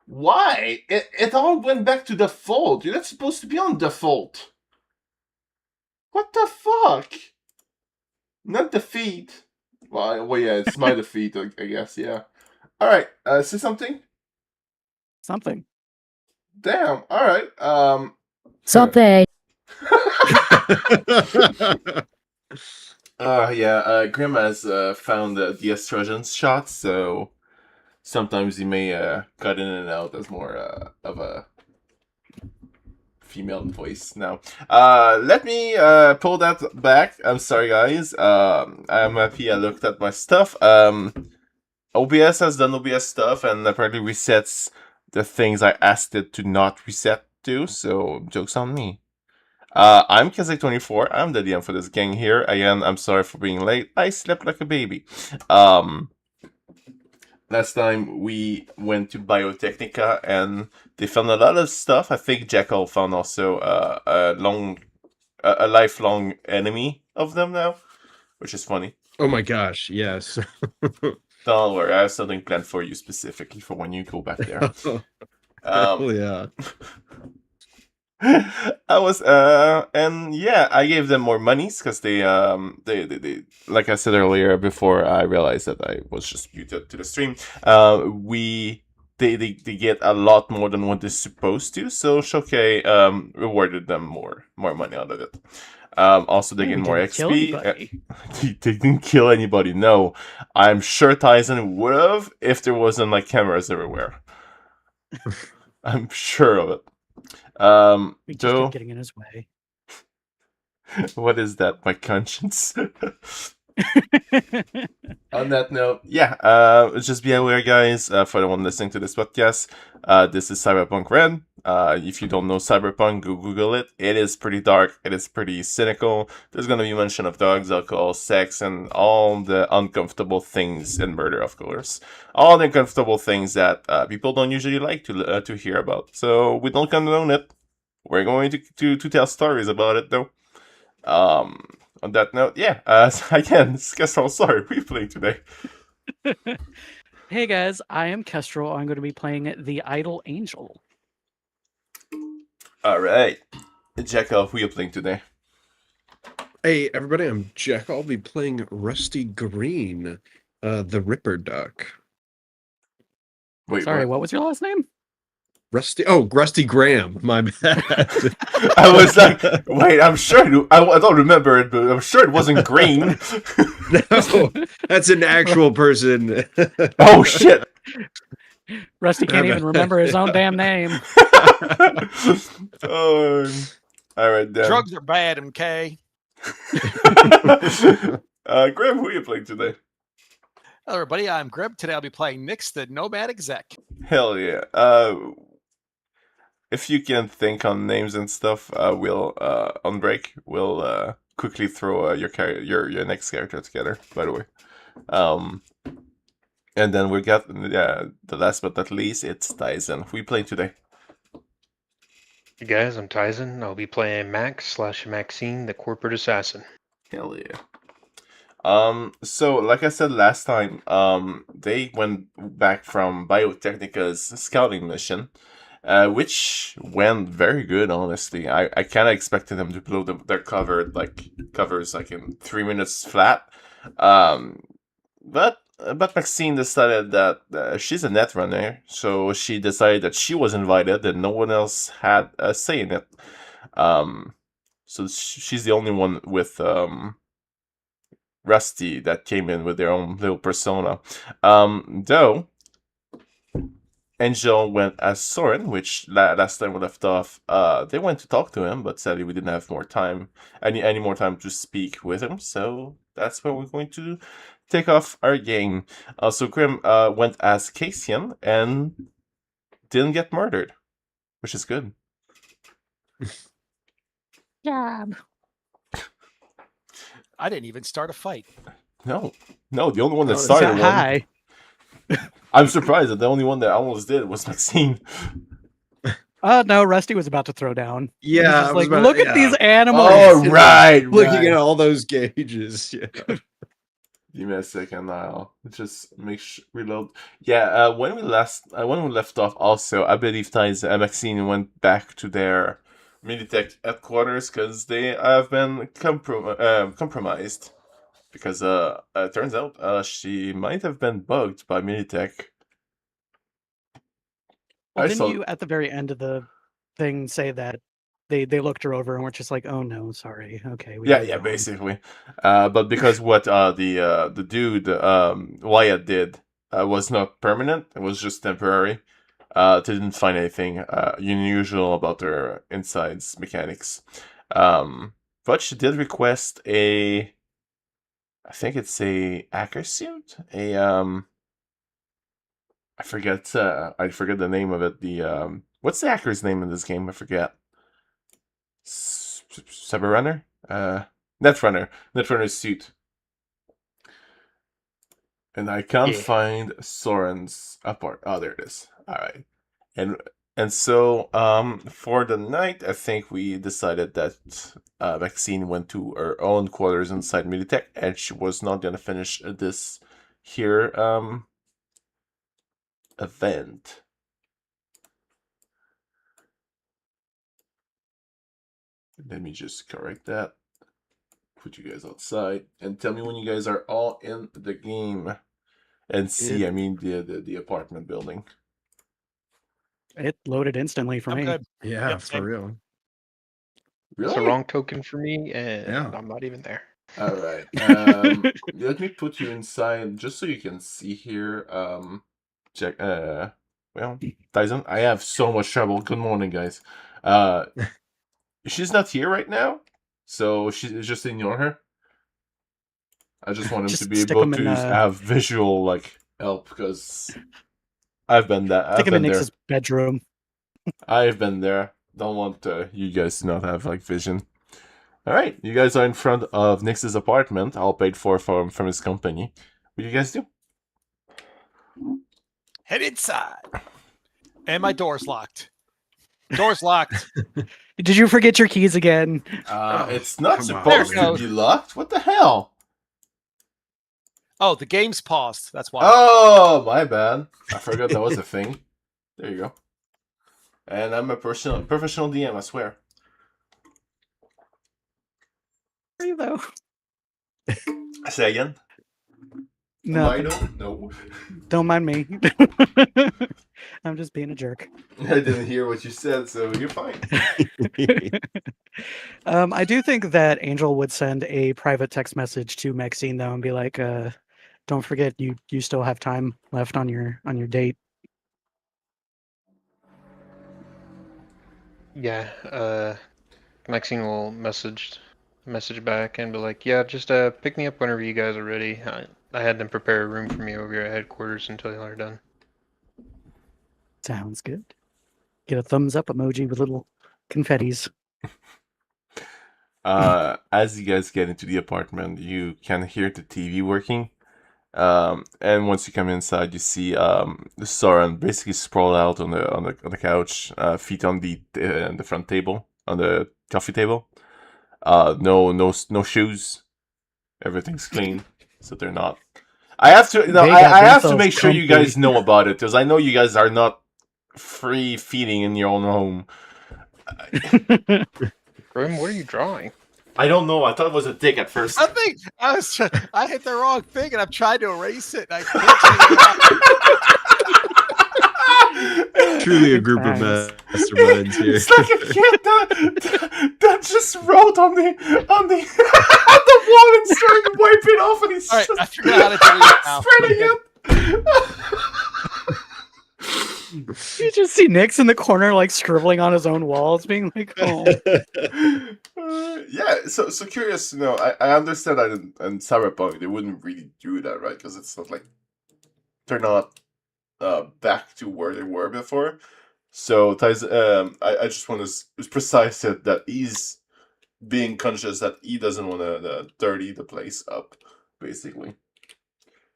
Why? It all went back to default. You're not supposed to be on default. What the fuck? Not defeat. Well, yeah, it's my defeat, I guess, yeah. Alright, say something? Something. Damn, alright. Something. Grim has found the estrogen shot, so sometimes he may cut in and out as more of a female voice now. Let me pull that back. I'm sorry, guys. I'm happy I looked at my stuff. OBS has done OBS stuff and apparently resets the things I asked it to not reset to, so joke's on me. I'm Kazek24. I'm the DM for this gang here. Again, I'm sorry for being late. I slept like a baby. Last time we went to Biotechnica and they found a lot of stuff. I think Jackal found also a lifelong enemy of them now, which is funny. Oh my gosh, yes. Don't worry, I have something planned for you specifically for when you go back there. Oh yeah. I was and yeah, I gave them more monies because they like I said earlier before I realized that I was just muted to the stream. They get a lot more than what they're supposed to, so Shoke rewarded them more money out of it. Also they Hey, get we more didn't kill XP. anybody. They didn't kill anybody. No, I'm sure Tyson would have if there wasn't like cameras everywhere. I'm sure of it. We just Joe, kept getting in his way. what is that? My conscience. On that note, yeah, just be aware, guys, for the one listening to this podcast, this is Cyberpunk Red. If you don't know Cyberpunk, go Google it. It is pretty dark. It is pretty cynical. There's going to be mention of drugs, alcohol, sex, and all the uncomfortable things and murder, of course. All the uncomfortable things that people don't usually like to hear about. So we don't condone it. We're going to tell stories about it, though. On that note, yeah, again, it's Kestrel. Sorry, who are you playing today? Hey guys, I am Kestrel. I'm going to be playing the Idle Angel. All right, Jekyll, who are you playing today? Hey everybody, I'm Jack. I'll be playing Rusty Green, the Ripper Duck. Wait, Sorry, what was your last name? Rusty Graham. My bad. I was like, wait, I'm sure. I don't remember it, but I'm sure it wasn't green. No, that's an actual person. Oh shit! Rusty can't even remember his own damn name. Oh, all right then. Drugs are bad, MK. Graham, who are you playing today? Hello, everybody. I'm Greb. Today I'll be playing Nix, the Nomad Exec. Hell yeah. If you can think on names and stuff, we'll on break we'll quickly throw your next character together. By the way, and then we got the last but not least, it's Tyson. Who you playing today? Hey guys, I'm Tyson. I'll be playing Max/Maxine, the corporate assassin. Hell yeah. So like I said last time, they went back from Biotechnica's scouting mission, which went very good, honestly. I kind of expected them to blow their covers like in 3 minutes flat. But Maxine decided that she's a net runner, so she decided that she was invited and no one else had a say in it. So she's the only one with Rusty that came in with their own little persona. Though Angel went as Soren, which last time we left off, they went to talk to him, but sadly we didn't have more time, any more time to speak with him. So that's where we're going to take off our game. So Grim went as Cassian and didn't get murdered, which is good. Job. I didn't even start a fight. No, the only one that Oh, started one. Hi. I'm surprised that the only one that almost did was Maxine. No, Rusty was about to throw down. Yeah, He's I just was like, about- look at yeah. these animals. Oh, right. Looking at all those gauges. Yeah. Give me a second. I'll just reload. Yeah. When we left off, also, I believe Maxine went back to their Militech headquarters because they have been compromised. Because it turns out she might have been bugged by Militech. Well, didn't you at the very end of the thing say that they looked her over and were just like, oh no, sorry. Okay. Yeah, basically. But because what the dude Wyatt did was not permanent, it was just temporary. They didn't find anything unusual about their insides mechanics. But she did request I think it's a hacker suit. I forget the name of it. The what's the hacker's name in this game? I forget. Cyberrunner? Netrunner's suit. And I can't find Soren's apart. Oh, there it is. Alright. And And so, for the night, I think we decided that Maxine went to her own quarters inside Militech, and she was not gonna finish this here event. Let me just correct that. Put you guys outside and tell me when you guys are all in the game. And see, I mean the apartment building. It loaded instantly for I'm me. good. Yeah, Yep, for same. real. It's the wrong token for me, and Yeah. I'm not even there. All right. Let me put you inside just so you can see here. Check. Well, Tyson, I have so much trouble. Good morning, guys. She's not here right now, so she's just ignore her. I just want him Just to be stick able 'em in, to have visual like help because I've been that. Stick I've him in been there. Nix's bedroom. I've been there. Don't want you guys to not have like vision. All right, you guys are in front of Nix's apartment, all paid for from his company. What do you guys do? Head inside. And my door's locked. Door's locked. Did you forget your keys again? It's not come on. supposed There to it be locked. What the hell? Oh, the game's paused. That's why. Oh, my bad. I forgot that was a thing. There you go. And I'm a professional DM, I swear. Are you though? Say again. No, Am I though? No. don't mind me. I'm just being a jerk. I didn't hear what you said, so you're fine. I do think that Angel would send a private text message to Maxine though and be like, "Don't forget, you still have time left on your date." Yeah, Maxine will message back and be like, yeah, just pick me up whenever you guys are ready. I had them prepare a room for me over here at headquarters until y'all are done. Sounds good. Get a thumbs up emoji with little confettis. As you guys get into the apartment, you can hear the TV working. And once you come inside, you see Soren basically sprawled out on the couch, feet on the front table, on the coffee table. No shoes. Everything's clean, so they're not. I have to. No, They I got have to themselves make sure you comfy. guys know about it because I know you guys are not free feeding in your own home. Grim, what are you drawing? I don't know. I thought it was a dick at first. I think I hit the wrong thing and I'm trying to erase it. And I can't take it off. Truly a group of Nice. masterminds here. It's like a kid that just wrote on the on the wall and started to wipe it off, and he's All right, just I figured out how to delete it now. spreading it. You just see Nix in the corner, like scribbling on his own walls, being like, "Oh, Yeah, so curious to know. I understand that in Cyberpunk they wouldn't really do that, right? Because it's not like they're not back to where they were before. So I just want to precise that he's being conscious that he doesn't want to dirty the place up, basically.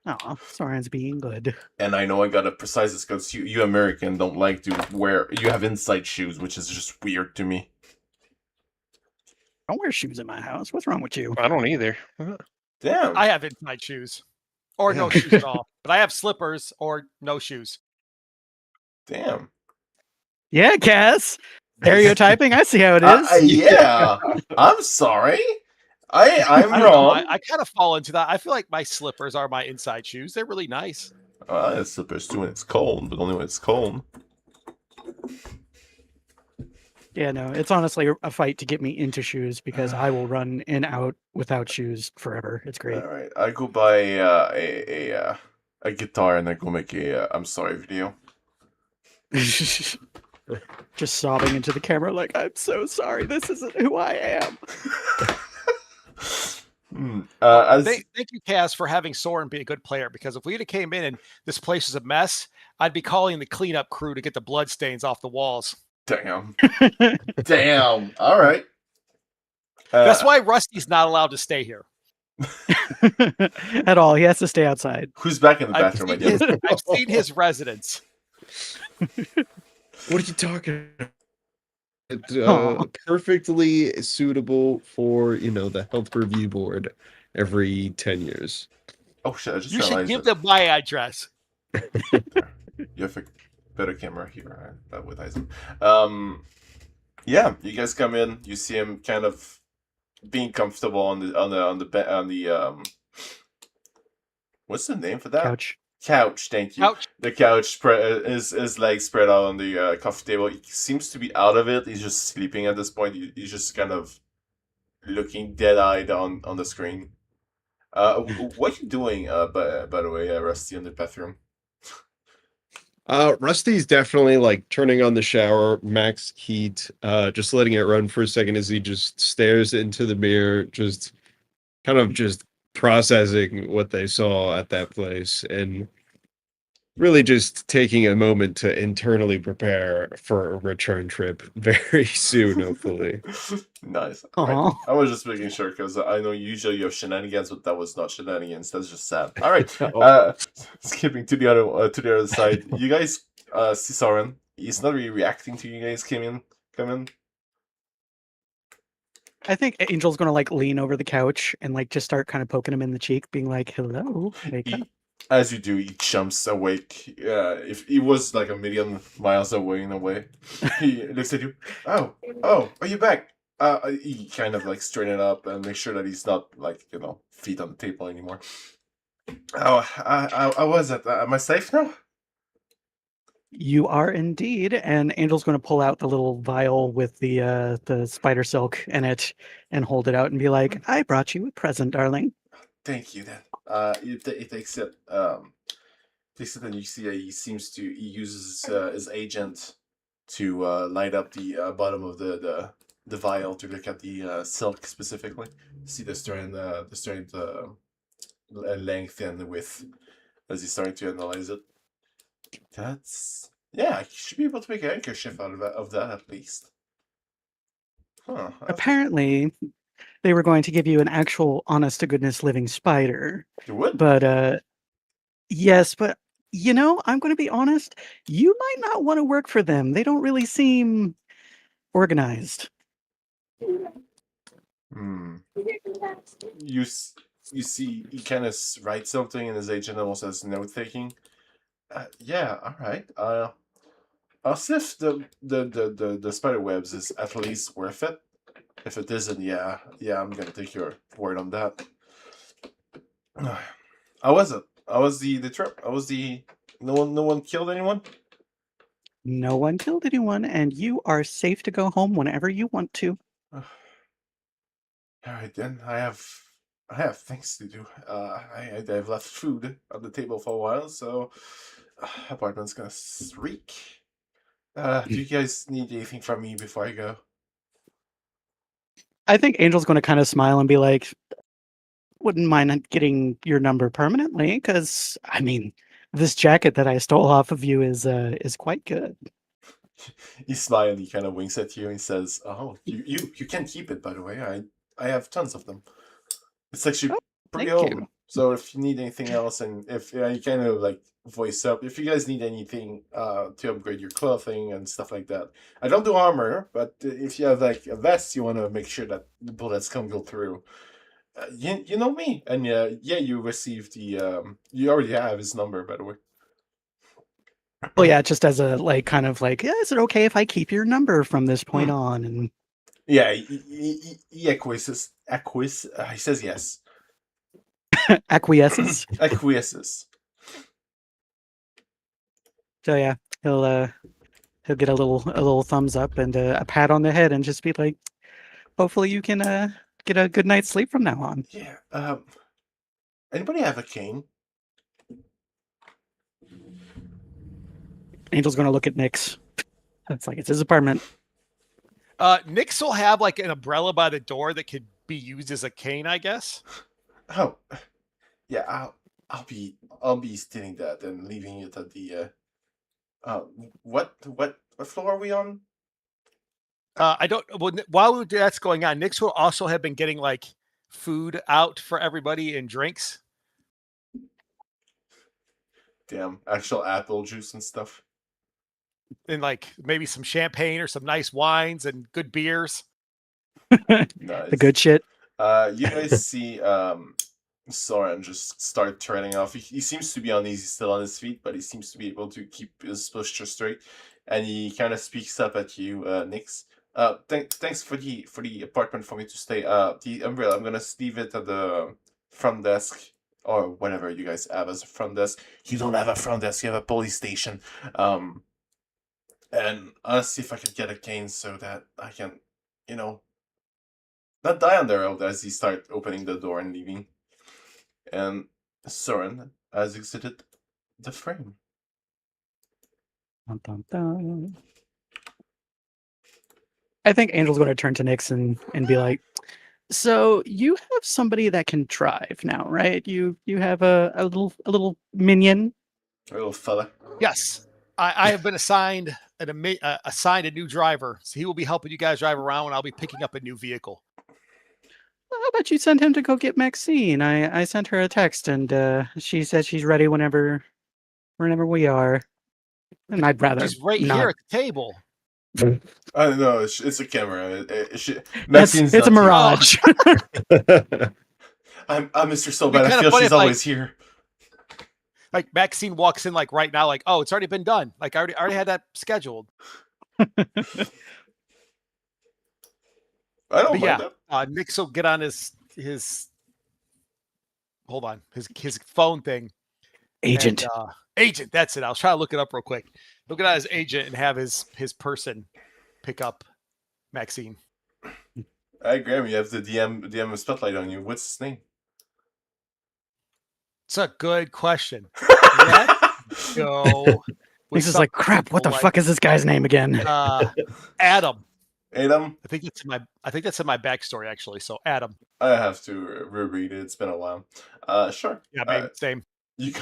oh, Soren's being good." And I know I gotta precise this because you American don't like to wear. You have inside shoes, which is just weird to me. I don't wear shoes in my house. What's wrong with you? I don't either. Damn. I have inside shoes. Or no shoes at all. But I have slippers or no shoes. Damn. Yeah, Cass. Stereotyping. I see how it is. Yeah. I'm sorry. I'm I don't know, wrong. I kind of fall into that. I feel like my slippers are my inside shoes. They're really nice. I have slippers too when it's cold, but only when it's cold. Yeah, no, it's honestly a fight to get me into shoes because I will run in and out without shoes forever. It's great. All right, I go buy a guitar and I go make a I'm sorry video. Just sobbing into the camera like, "I'm so sorry. This isn't who I am." Thank you, Cass, for having Soren be a good player. Because if we'd have came in and this place was a mess, I'd be calling the cleanup crew to get the blood stains off the walls. Damn. Damn. All right. That's why Rusty's not allowed to stay here. At all. He has to stay outside. Who's back in the bathroom again? I've seen his residence. What are you talking about? It's Aw. perfectly suitable for, the health review board every 10 years. Oh shit! I just You should realized give it. them my address. There. You have a better camera here with Eisen. Yeah, you guys come in. You see him kind of being comfortable on the what's the name for that? Couch. Couch. Thank you. Ouch. The couch his legs spread out on the coffee table. He seems to be out of it. He's just sleeping at this point. He's just kind of looking dead-eyed on the screen. What are you doing? By the way, Rusty, in the bathroom. Rusty's definitely like turning on the shower, max heat, just letting it run for a second as he just stares into the mirror, just kind of just processing what they saw at that place and really just taking a moment to internally prepare for a return trip very soon, hopefully. Nice. Aw. I was just making sure because I know usually you have shenanigans, but that was not shenanigans. That's just sad. All right. Skipping to the other side. You guys see Soren. He's not really reacting to you guys come in. I think Angel's gonna like lean over the couch and like just start kind of poking him in the cheek, being like, "Hello, wake up." As you do, he jumps awake. If he was like a million miles away in a way, he looks at you. Oh, are you back? He kind of like straighten up and make sure that he's not like feet on the table anymore. Oh, I was at. Am I safe now? You are indeed, and Angel's going to pull out the little vial with the spider silk in it and hold it out and be like, "I brought you a present, darling." Thank you. Then, he takes it. Takes it, and you see he uses his agent to light up the bottom of the vial to look at the silk specifically. See the strand length and the width as he's starting to analyze it. Yeah, you should be able to make a handkerchief out of that at least. Huh. Apparently, they were going to give you an actual, honest to goodness living spider, You would? but yes, but I'm going to be honest. You might not want to work for them. They don't really seem organized. Hmm. You see, he kind of writes something, and his agent almost has note taking. Yeah, all right. I'll see if the spider webs is at least worth it. If it isn't, yeah, I'm gonna take your word on that. How was it? How was the trip? How was the no one killed anyone? No one killed anyone, and you are safe to go home whenever you want to. All right then. I have things to do. I've left food on the table for a while, so apartment's gonna reek. Do you guys need anything from me before I go? I think Angel's going to kind of smile and be like, "Wouldn't mind getting your number permanently, because I mean, this jacket that I stole off of you is quite good." He smiles. He kind of winks at you and says, "Oh, you can keep it. By the way, I have tons of them. It's actually Oh, pretty thank old. you. So if you need anything else, and if you kind of like voice up, if you guys need anything to upgrade your clothing and stuff like that, I don't do armor, but if you have like a vest, you want to make sure that the bullets can go through. You know me, and yeah, you received you already have his number, by the way. Well, yeah, just as a like kind of like, yeah, is it okay if I keep your number from this point Hmm. on? And Yeah, he acquiesces. He says yes. acquiesces. Acquiesces. So yeah, he'll get a little thumbs up and a pat on the head and just be like, "Hopefully you can get a good night's sleep from now on." Yeah. Anybody have a cane? Angel's gonna look at Nyx. It's like it's his apartment. Nyx will have like an umbrella by the door that could be used as a cane, I guess. Oh, yeah. I'll be stealing that and leaving it at the. What floor are we on? I don't. Well, while that's going on, Nyx will also have been getting like food out for everybody and drinks. Damn, actual apple juice and stuff. and like maybe some champagne or some nice wines and good beers. Nice. The good shit. You guys see Soren just start turning off. He seems to be uneasy still on his feet, but he seems to be able to keep his posture straight. And he kind of speaks up at you, Nix. Thanks for the apartment for me to stay. The umbrella, I'm gonna leave it at the front desk or whatever you guys have as a front desk. You don't have a front desk. You have a police station. And I'll see if I can get a cane so that I can, not die on the road as he start opening the door and leaving. And Soren has exited the frame. Dun, dun, dun. I think Angel's going to turn to Nix and be like, "So you have somebody that can drive now, right? You have a little minion." Little fella. Yes, I have been assigned a new driver, so he will be helping you guys drive around, and I'll be picking up a new vehicle. How about you send him to go get Maxine? I sent her a text, and she said she's ready whenever we are. And I'd rather She's right not. here at the table. I don't know. It's a camera. It's a mirage. I'm Mr. So It'd be Bad. I kinda feel funny she's if, like- always here. Like Maxine walks in like right now, like, oh, it's already been done. Like I already had that scheduled. I don't But mind yeah, that. Nix will get on his hold on, his phone thing. Agent. And, agent, that's it. I was trying to look it up real quick. Look at his agent and have his person pick up Maxine. Hey, Graham, you have the DM spotlight on you. What's his name? It's a good question. Let's go. Nix is like, crap. What the fuck is this guy's name again? Adam. Adam? I think that's in my backstory actually. So Adam. I have to reread it. It's been a while. Sure. Yeah, maybe same. You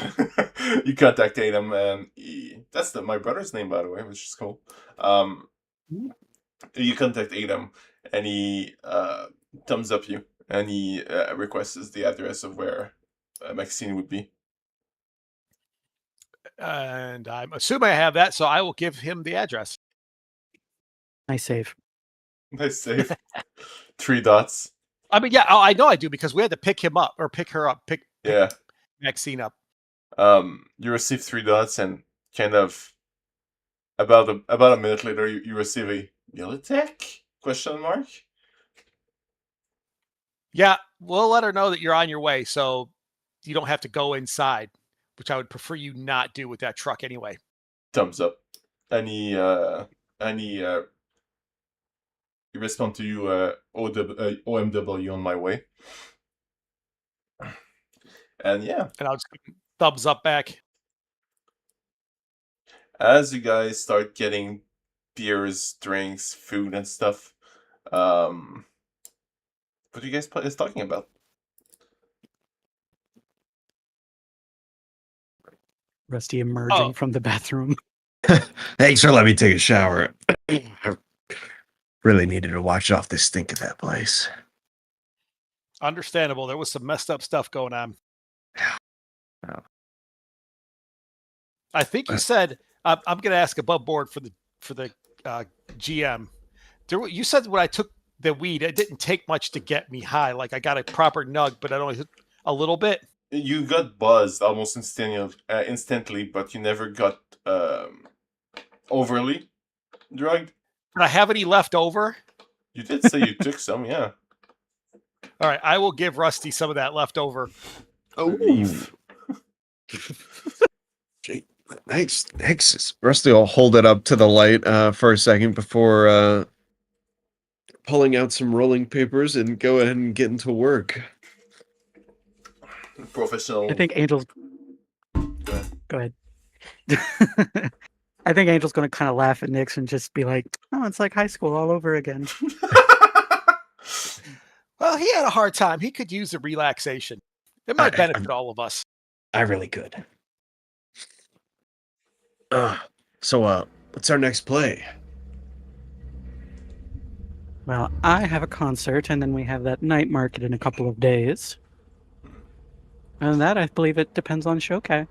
you contact Adam, and that's my brother's name, by the way, which is cool. You contact Adam, and he thumbs up you, and he requests the address of where Maxine would be. And I'm assuming I have that, so I will give him the address. Nice save. Nice save. 3 dots. I mean, yeah, I know I do because we had to pick him up or pick her up, pick Yeah. Maxine up. You receive 3 dots, and kind of about a minute later, you receive a Militech? Question mark? Yeah, we'll let her know that you're on your way, so you don't have to go inside, which I would prefer you not do with that truck anyway. Thumbs up. Any you respond to you OMW on my way. And yeah. And I'll just thumbs up back. As you guys start getting beers, drinks, food, and stuff, what are you guys talking about? Rusty emerging from the bathroom. Thanks for letting me take a shower. I really needed to wash off the stink of that place. Understandable. There was some messed up stuff going on. Yeah. I think you said I'm going to ask above board for the GM. You said when I took the weed, it didn't take much to get me high. Like I got a proper nug, but I only took a little bit. You got buzzed almost instantly, but you never got overly drugged. Did I have any left over? You did say you took some, yeah. All right, I will give Rusty some of that left over. Oh, thanks. Rusty will hold it up to the light for a second before pulling out some rolling papers and go ahead and get into work. Professional. I think Angel's. Go ahead. I think Angel's going to kind of laugh at Nix and just be like, "Oh, it's like high school all over again." Well, he had a hard time. He could use a relaxation. It might benefit all of us. I really could. So, what's our next play? Well, I have a concert, and then we have that night market in a couple of days. And that, I believe, it depends on Shokai.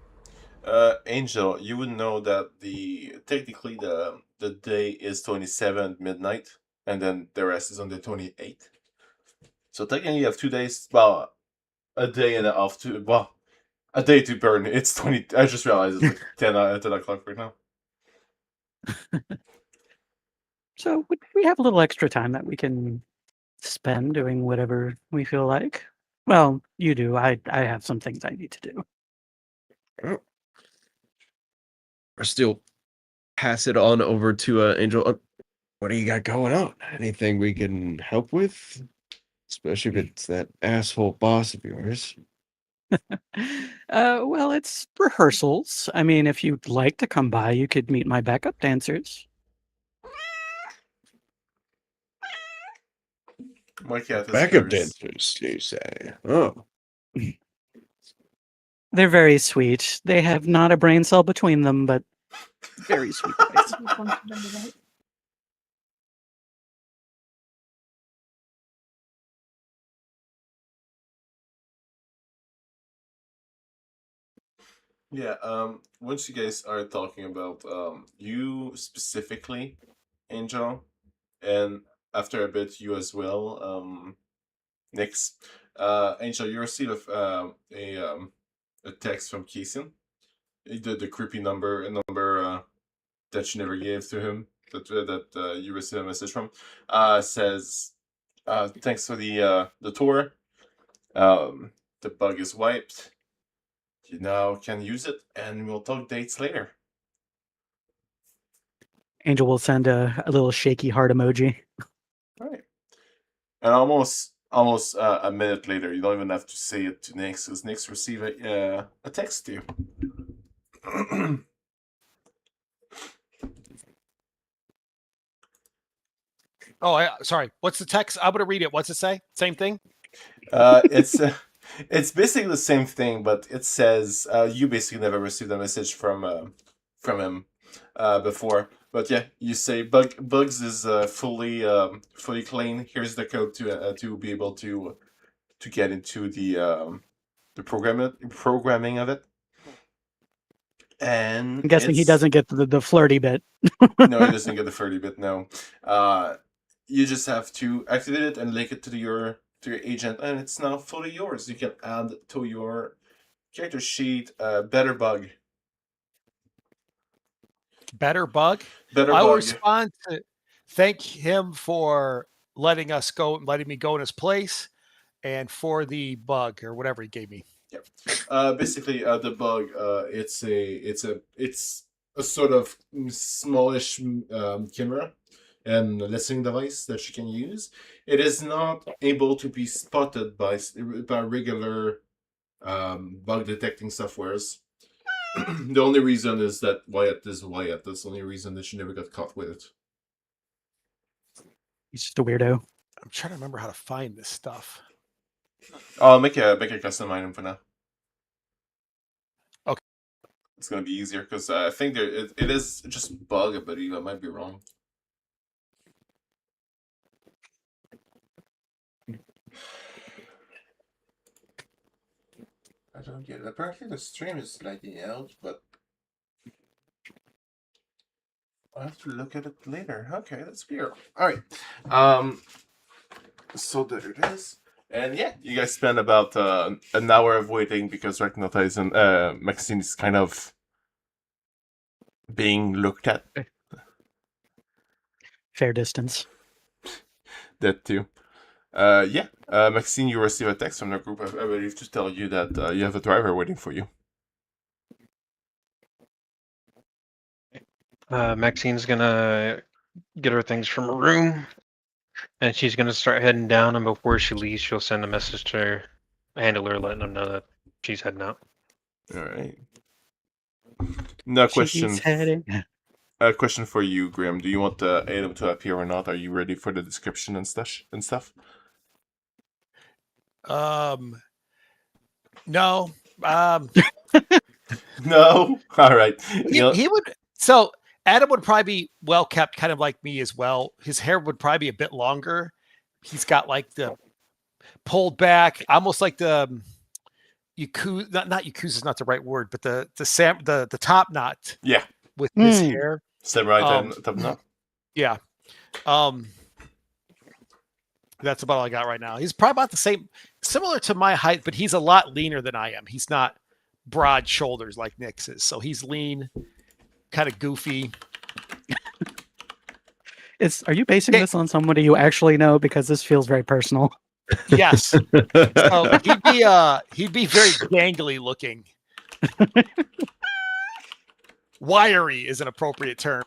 Angel, you would know that technically the day is 27 midnight, and then the rest is on the 28th. So technically, you have 2 days. Well, a day and a half to a day to burn. It's 20. I just realized it's like 10 o'clock right now. So we have a little extra time that we can spend doing whatever we feel like. Well, you do. I have some things I need to do. Or still pass it on over to Angel. What do you got going on? Anything we can help with? Especially if it's that asshole boss of yours. Well, it's rehearsals. I mean, if you'd like to come by, you could meet my backup dancers. My cat is Backup furious. dancers, you say? Oh, They're very sweet. They have not a brain cell between them, but very sweet guys. Yeah. Once you guys are talking about you specifically, Angel, and after a bit you as well, Nix. Angel, you receive a text from Keeson. The creepy number, a number that you never gave to him. That you received a message from. Says, thanks for the tour. The bug is wiped. You now can use it, and we'll talk dates later. Angel will send a little shaky heart emoji. All right. And almost a minute later, you don't even have to say it to Nix, because Nix receive a text to you. Oh, sorry. What's the text? I'm gonna read it. What's it say? Same thing. It's basically the same thing, but it says you basically never received a message from him before. But yeah, you say bugs is fully clean. Here's the code to be able to get into the programming of it. And I'm guessing he doesn't get the flirty bit. No, he doesn't get the 30 bit. No, you just have to activate it and link it to your agent, and it's now fully yours. You can add to your character sheet better bug. Better bug. Better I will bug. respond to thank him for letting me go in his place, and for the bug or whatever he gave me. Yep. Basically, the bug. It's a sort of smallish camera and listening device that you can use. It is not able to be spotted by regular bug detecting softwares. The only reason is that Wyatt is Wyatt. That's the only reason that you never got caught with it. He's just a weirdo. I'm trying to remember how to find this stuff. I'll make a custom item for now. Okay. It's gonna be easier because I think it is just bug, I believe. I might be wrong. I don't get it. Apparently the stream is lagging out, but I have to look at it later. Okay, that's weird. Alright. So there it is. And yeah, you guys spend about an hour of waiting because right now Maxine is kind of being looked at. Fair distance. That too. Maxine, you receive a text from the group, I believe, to tell you that you have a driver waiting for you. Maxine's gonna get her things from her room, and she's gonna start heading down. And before she leaves, she'll send a message to her handler, letting them know that she's heading out. All right. No question. She's heading. A question for you, Graham. Do you want the item to appear or not? Are you ready for the description and stuff? No. No. All right. He would. So Adam would probably be well kept, kind of like me as well. His hair would probably be a bit longer. He's got like the pulled back, almost like the Yakuza, not Yakuza is not the right word, but the top knot Yeah. with his Mm. hair. Samurai Um, top knot. Yeah. That's about all I got right now. He's probably about the same, similar to my height, but he's a lot leaner than I am. He's not broad shoulders like Nick's is. So he's lean, kind of goofy. Are you basing this on somebody you actually know? Because this feels very personal. Yes. So he'd be very gangly looking. Wiry is an appropriate term.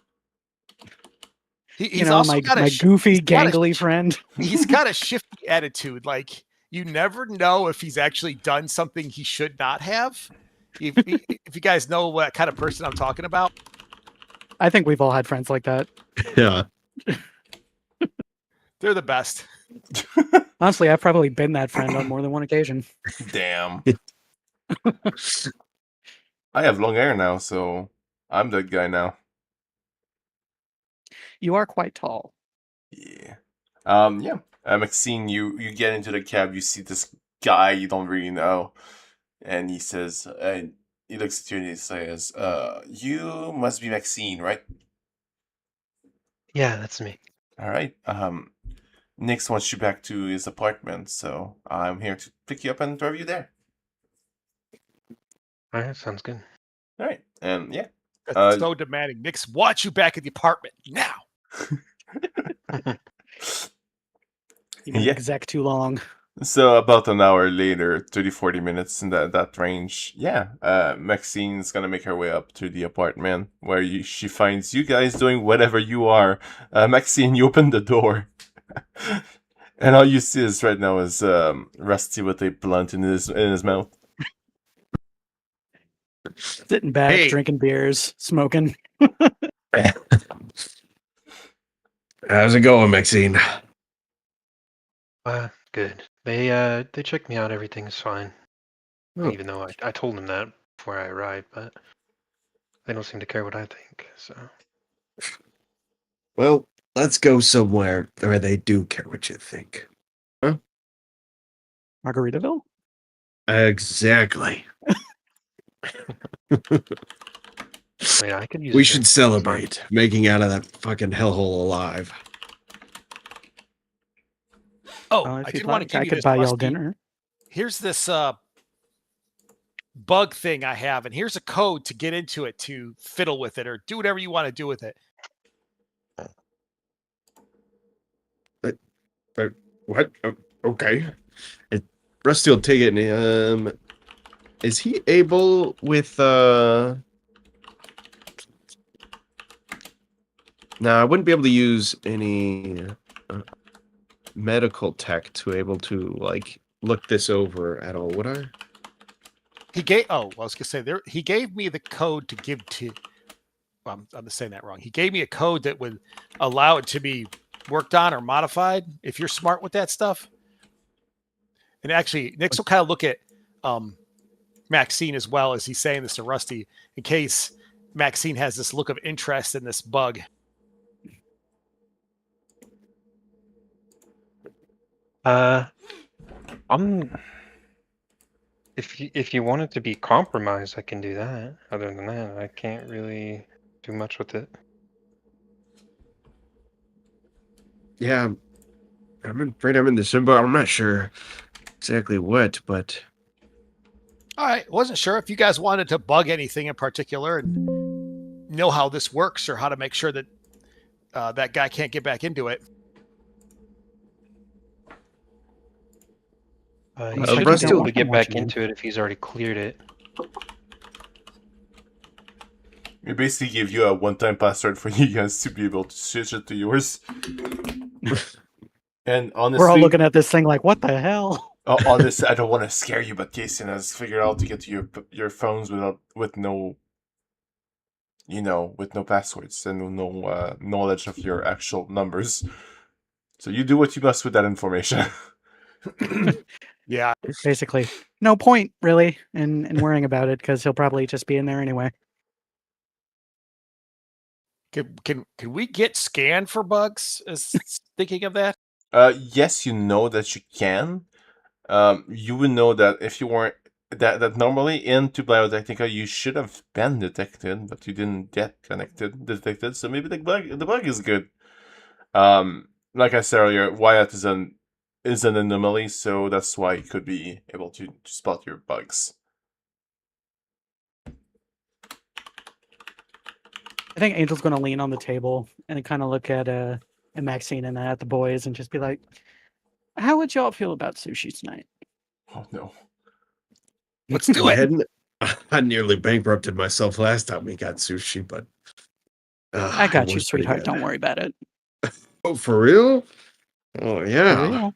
He's also got my goofy, gangly friend. He's got a shifty attitude. Like, you never know if he's actually done something he should not have. If you guys know what kind of person I'm talking about. I think we've all had friends like that. Yeah. They're the best. Honestly, I've probably been that friend on more than one occasion. Damn. I have long hair now, so I'm that guy now. You are quite tall. Yeah. Yeah. Maxine, you get into the cab, you see this guy you don't really know, and he says, he looks at you and he says, you must be Maxine, right? Yeah, that's me. All right. Nix wants you back to his apartment, so I'm here to pick you up and drive you there. All right, sounds good. All right. And yeah. That's so demanding. Nick's wants you back at the apartment now. You been exec too long. So about an hour later, 30-40 minutes in that range, Maxine's gonna make her way up to the apartment where she finds you guys doing whatever you are. Maxine, you open the door, and all you see is right now is Rusty with a blunt in his mouth. Sitting back, drinking beers, smoking. How's it going, Maxine? Good. They checked me out. Everything's fine. Oh. Even though I told them that before I arrived, but they don't seem to care what I think. So. Well, let's go somewhere where they do care what you think. Huh? Margaritaville? Exactly. I could use. We should celebrate making out of that fucking hellhole alive. Oh, I did want to give you could this, buy y'all Rusty. dinner. Here's this bug thing I have, and here's a code to get into it to fiddle with it or do whatever you want to do with it. What? Okay. Rusty will take it. And, is he able with No, I wouldn't be able to use any medical tech to able to like look this over at all, would I? He gave. Oh, I was gonna say there. He gave me the code to give to. Well, I'm saying that wrong. He gave me a code that would allow it to be worked on or modified. If you're smart with that stuff. And actually, Nix will kind of look at Maxine as well as he's saying this to Rusty, in case Maxine has this look of interest in this bug. If you want it to be compromised, I can do that. Other than that, I can't really do much with it. Yeah, I'm afraid I'm in the symbol. I'm not sure exactly what, but All right, wasn't sure if you guys wanted to bug anything in particular and know how this works or how to make sure that that guy can't get back into it. He should be able to get back into it if he's already cleared it. We basically give you a one-time password for you guys to be able to switch it to yours. And honestly, we're all looking at this thing like, what the hell? Honestly, I don't want to scare you, but Jason has figured out to get to your phones with no passwords and no knowledge of your actual numbers. So you do what you must with that information. Yeah, basically, no point really in worrying about it because he'll probably just be in there anyway. Can we get scanned for bugs? Thinking of that. Yes, you know that you can. You would know that if you weren't that normally into Biotechnica you should have been detected, but you didn't get detected. So maybe the bug is good. Like I said earlier, Wyatt is an anomaly, so that's why he could be able to spot your bugs. I think Angel's going to lean on the table and kind of look at Maxine and at the boys and just be like, "How would y'all feel about sushi tonight?" Oh no! Let's do Go it. ahead. I nearly bankrupted myself last time we got sushi, but I got it you, was pretty sweetheart. good. Don't worry about it. Oh, for real? Oh For yeah. real.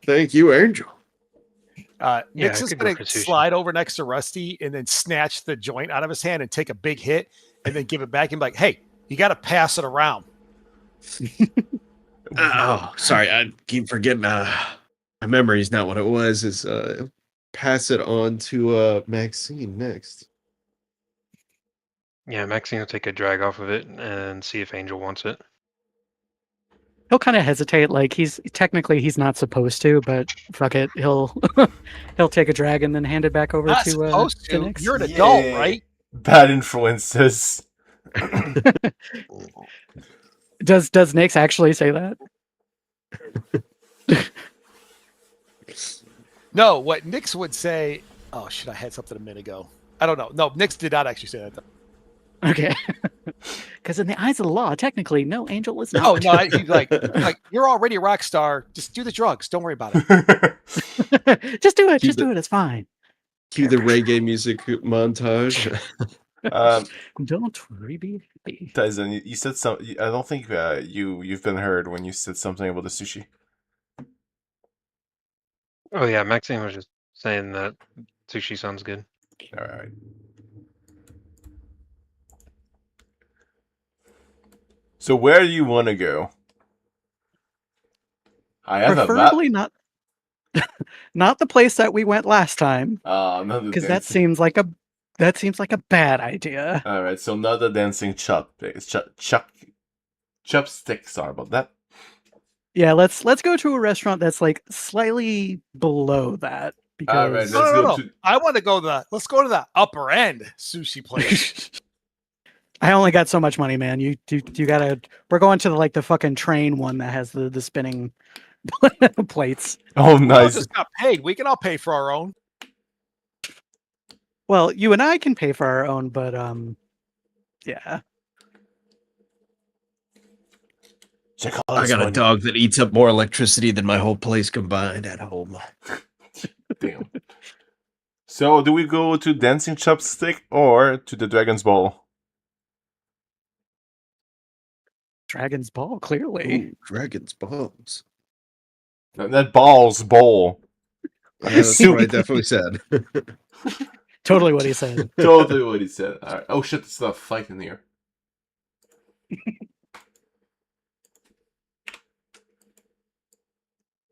Thank you, Angel. Yeah, Nix I is could go going for to sushi. slide over next to Rusty and then snatch the joint out of his hand and take a big hit and then give it back and be like, "Hey, you got to pass it around." Oh, sorry. I keep forgetting. My memory's not what it was. Is pass it on to Maxine next. Yeah, Maxine will take a drag off of it and see if Angel wants it. He'll kind of hesitate, like he's not supposed to, but fuck it, he'll he'll take a drag and then hand it back over Not to supposed to. Nix. You're an adult, Yay. right? Bad influences. Does Nix actually say that? No, what Nix would say. Oh shit! I had something a minute ago. I don't know. No, Nix did not actually say that. Though. Okay. Because in the eyes of the law, technically, no, Angel is Oh not. no, he's like you're already a rock star. Just do the drugs. Don't worry about it. Just do it. Keep Just do it. It's fine. Cue the reggae music montage. Don't worry, be happy. Tyson, you said something. I don't think you've been heard when you said something about the sushi. Oh yeah, Maxine was just saying that sushi sounds good. All right. So where do you want to go? I have a map. Preferably not the place that we went last time, because that seems like a bad idea. All right, so not the dancing chopsticks. Sorry about that. Yeah, let's go to a restaurant that's like slightly below that. Because All right, let's No. go to. I want to go let's go to the upper end sushi place. I only got so much money, man. You gotta. We're going to the fucking train one that has the spinning plates. Oh, We all nice. just got paid. We can all pay for our own. Well, you and I can pay for our own, but yeah. Check out I this got a one. dog that eats up more electricity than my whole place combined at home. Damn. So, do we go to dancing chopstick or to the Dragon's Ball? Dragon's Ball, clearly. Ooh, dragon's balls. That ball's bowl. Yeah, that's Soup. what I definitely said. Totally what he said. Totally what he said. All right. Oh shit! There's still a fight in here.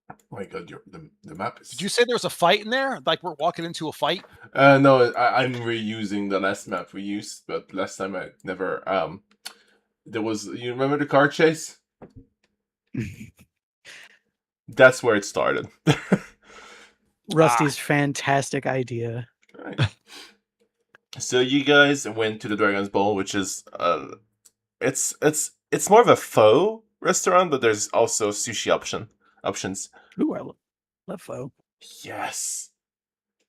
Oh my god, the map is. Did you say there was a fight in there? Like we're walking into a fight? No, I'm reusing the last map we used, but last time I never. There was. You remember the car chase? That's where it started. Rusty's fantastic idea. Right. So you guys went to the Dragon's Ball, which is it's more of a faux restaurant, but there's also sushi options. Ooh, I love pho. Yes.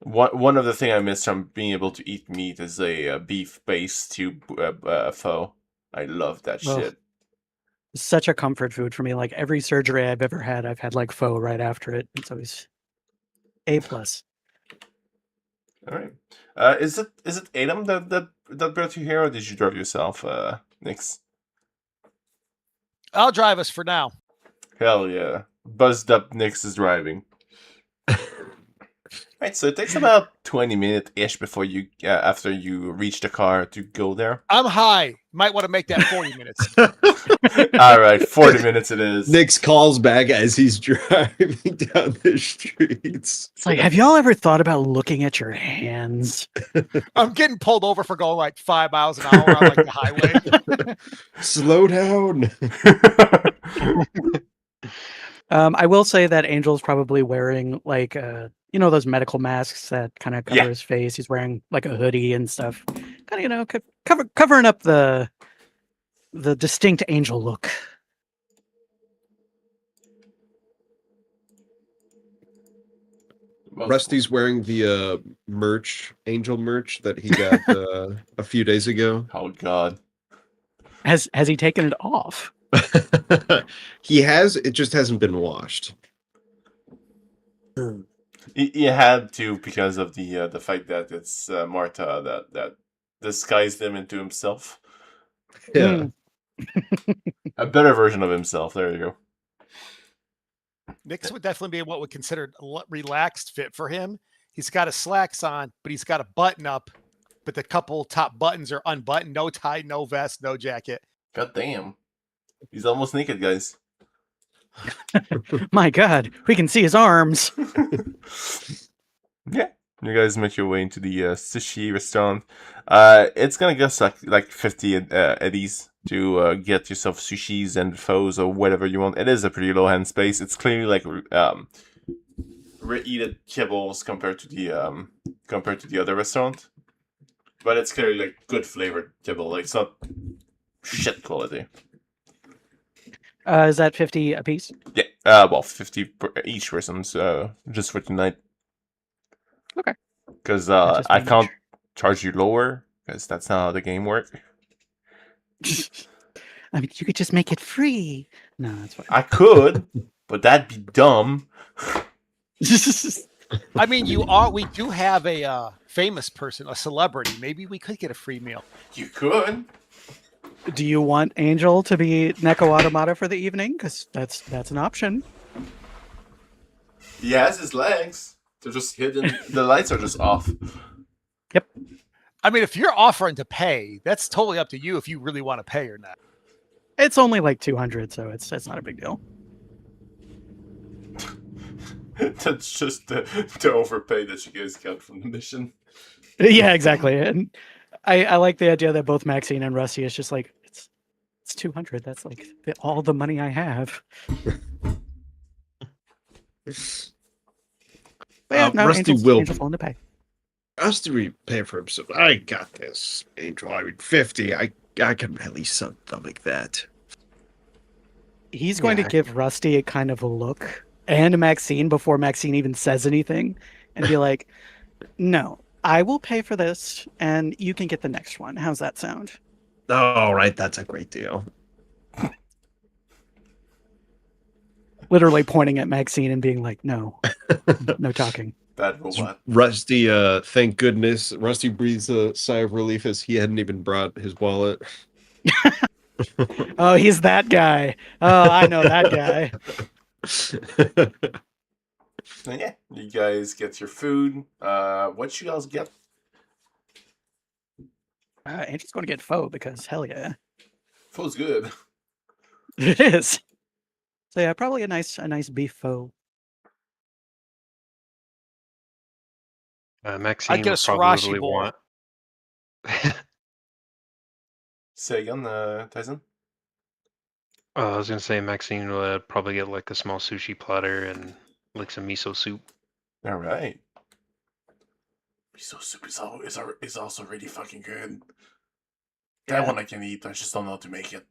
One of the thing I miss from being able to eat meat is a beef based pho. I love that Ugh. shit. Such a comfort food for me. Like every surgery I've ever had, I've had like pho right after it. It's always A+. All right. Is it Adam that brought you here, or did you drive yourself, Nix? I'll drive us for now. Hell yeah. Buzzed up Nix is driving. Right, so it takes about 20 minutes-ish before you, after you reach the car to go there. I'm high. Might want to make that 40 minutes. All right, 40 minutes it is. Nix calls back as he's driving down the streets. It's like, have y'all ever thought about looking at your hands? I'm getting pulled over for going like 5 miles an hour on like the highway. Slow down. I will say that Angel's probably wearing like those medical masks that kind of cover Yeah. his face. He's wearing like a hoodie and stuff, kind of covering up the distinct Angel look. Rusty's wearing the Angel merch that he got a few days ago. Oh God. Has he taken it off? He has. It just hasn't been washed. He had to because of the fact that it's Marta that disguised him into himself. Yeah. A better version of himself. There you go. Nick's would definitely be what would consider a relaxed fit for him. He's got his slacks on, but he's got a button up, but the couple top buttons are unbuttoned. No tie, no vest, no jacket. God damn. He's almost naked, guys. My God, we can see his arms. Yeah. You guys make your way into the sushi restaurant. It's gonna cost like 50 eddies to get yourself sushis and photos or whatever you want. It is a pretty low end space. It's clearly like reheated kibbles compared to the other restaurant, but it's clearly like good flavored kibble. Like it's not shit quality. Is that 50 a piece? Yeah. Well, 50 per each person. So just for tonight. Okay. Because Just I making can't charge you lower because that's not how the game works. I mean, you could just make it free. No, that's fine. I could, but that'd be dumb. I mean, we do have a famous person, a celebrity. Maybe we could get a free meal. You could. Do you want Angel to be Neko Automata for the evening? Because that's an option. He has his legs. They're just hidden. The lights are just off. Yep. I mean, if you're offering to pay, that's totally up to you if you really want to pay or not. It's only like 200, so it's not a big deal. That's just the overpay that you guys got from the mission. Yeah, exactly. And I like the idea that both Maxine and Rusty is just like it's 200. That's like all the money I have. But yeah, no, Rusty Angel's will willing to pay. Rusty pay for himself. I got this, Angel. I mean, 50. I can really stomach that. He's going to give Rusty a kind of a look and Maxine before Maxine even says anything and be like, no, I will pay for this and you can get the next one. How's that sound? All right, that's a great deal. Literally pointing at Maxine and being like, no, no talking. Bad robot. Rusty, thank goodness. Rusty breathes a sigh of relief as he hadn't even brought his wallet. Oh, he's that guy. Oh, I know that guy. And yeah, you guys get your food. What you guys get? Angel's going to get pho because hell yeah. Food's good. It is. So yeah, probably a nice beef pho. Maxine I'd get a would sriracha probably bowl. want. Say again, Tyson? I was gonna say Maxine would probably get like a small sushi platter and like some miso soup. All right. Miso soup is also really fucking good. That one I can eat. I just don't know how to make it.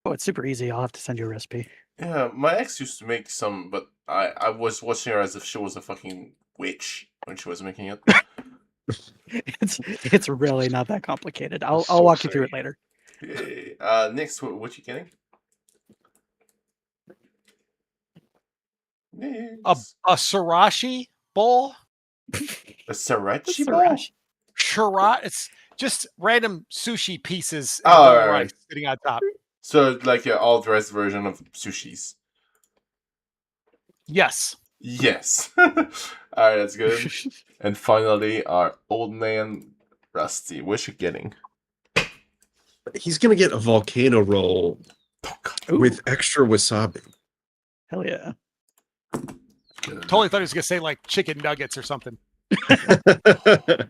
Oh, it's super easy. I'll have to send you a recipe. Yeah, my ex used to make some, but I was watching her as if she was a fucking witch when she was making it. It's really not that complicated. I'll So walk you through it later. Yay. Next, what you getting? A sriracha bowl? A sriracha What's bowl? sriracha? Sriracha. It's just random sushi pieces Oh, and all right. rice sitting on top. So like an all-dressed version of sushis. Yes. Yes. Alright, that's good. And finally, our old man, Rusty. What you getting? He's gonna get a volcano roll Oh, God. Ooh, with extra wasabi. hell yeah. Good. Totally thought he was going to say like chicken nuggets or something. That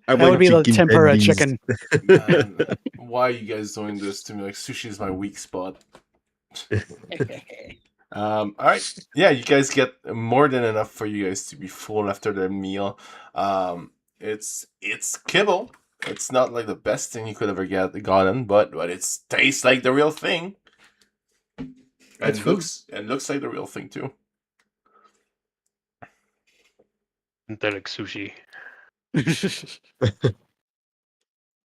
would be the tempura chicken. Man, why are you guys doing this to me? Like, sushi is my weak spot. All right. Yeah, you guys get more than enough for you guys to be full after the meal. It's kibble. It's not like the best thing you could ever gotten, but it tastes like the real thing. It's And food. looks like the real thing too. Synthetic sushi.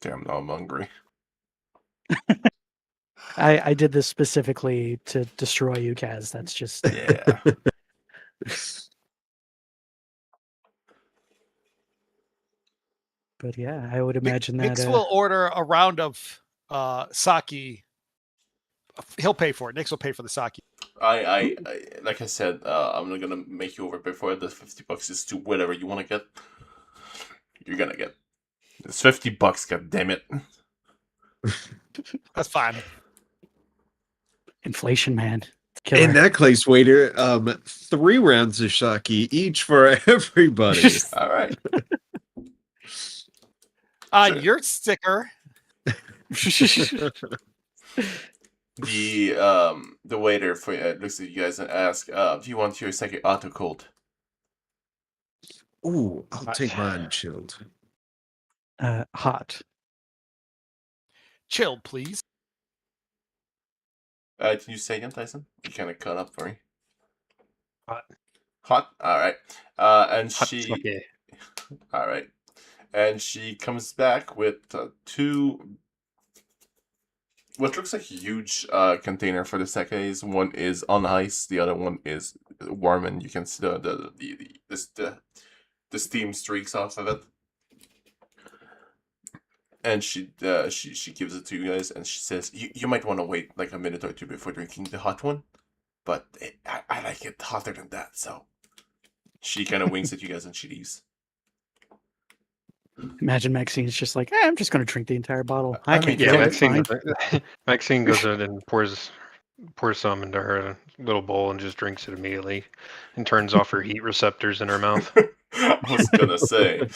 Damn, now I'm hungry. I did this specifically to destroy you, Kaz. That's just Yeah. but yeah, I would imagine that Nix will order a round of sake. He'll pay for it. Nix will pay for the sake. I like I said, I'm not gonna make you overpay for it. The $50 is to whatever you want to get. You're gonna get. It's $50. God damn it! That's fine. inflation, man. It's killer. In that case, waiter, 3 rounds of sake each for everybody. All right. On Sure. your sticker, The waiter for looks at you guys and asks, "Do you want your sake hot or cold?" Ooh, I'll take mine chilled. Hot. chilled, please. Can you say again, Tyson? You kind of cut up for me. Hot. Hot. All right. And Hot she. sake. All right. And she comes back with 2. What looks like a huge container for the sakes. One is on ice. The other one is warm, and you can see the steam streaks off of it. And she gives it to you guys, and she says, "You might want to wait like a minute or two before drinking the hot one, but I like it hotter than that." So she kind of winks at you guys, and she leaves. Imagine Maxine's just like, I'm just going to drink the entire bottle. I I mean, can't yeah, feel it. Maxine, Fine. Maxine goes in and pours some into her little bowl and just drinks it immediately, and turns off her heat receptors in her mouth. I was gonna say.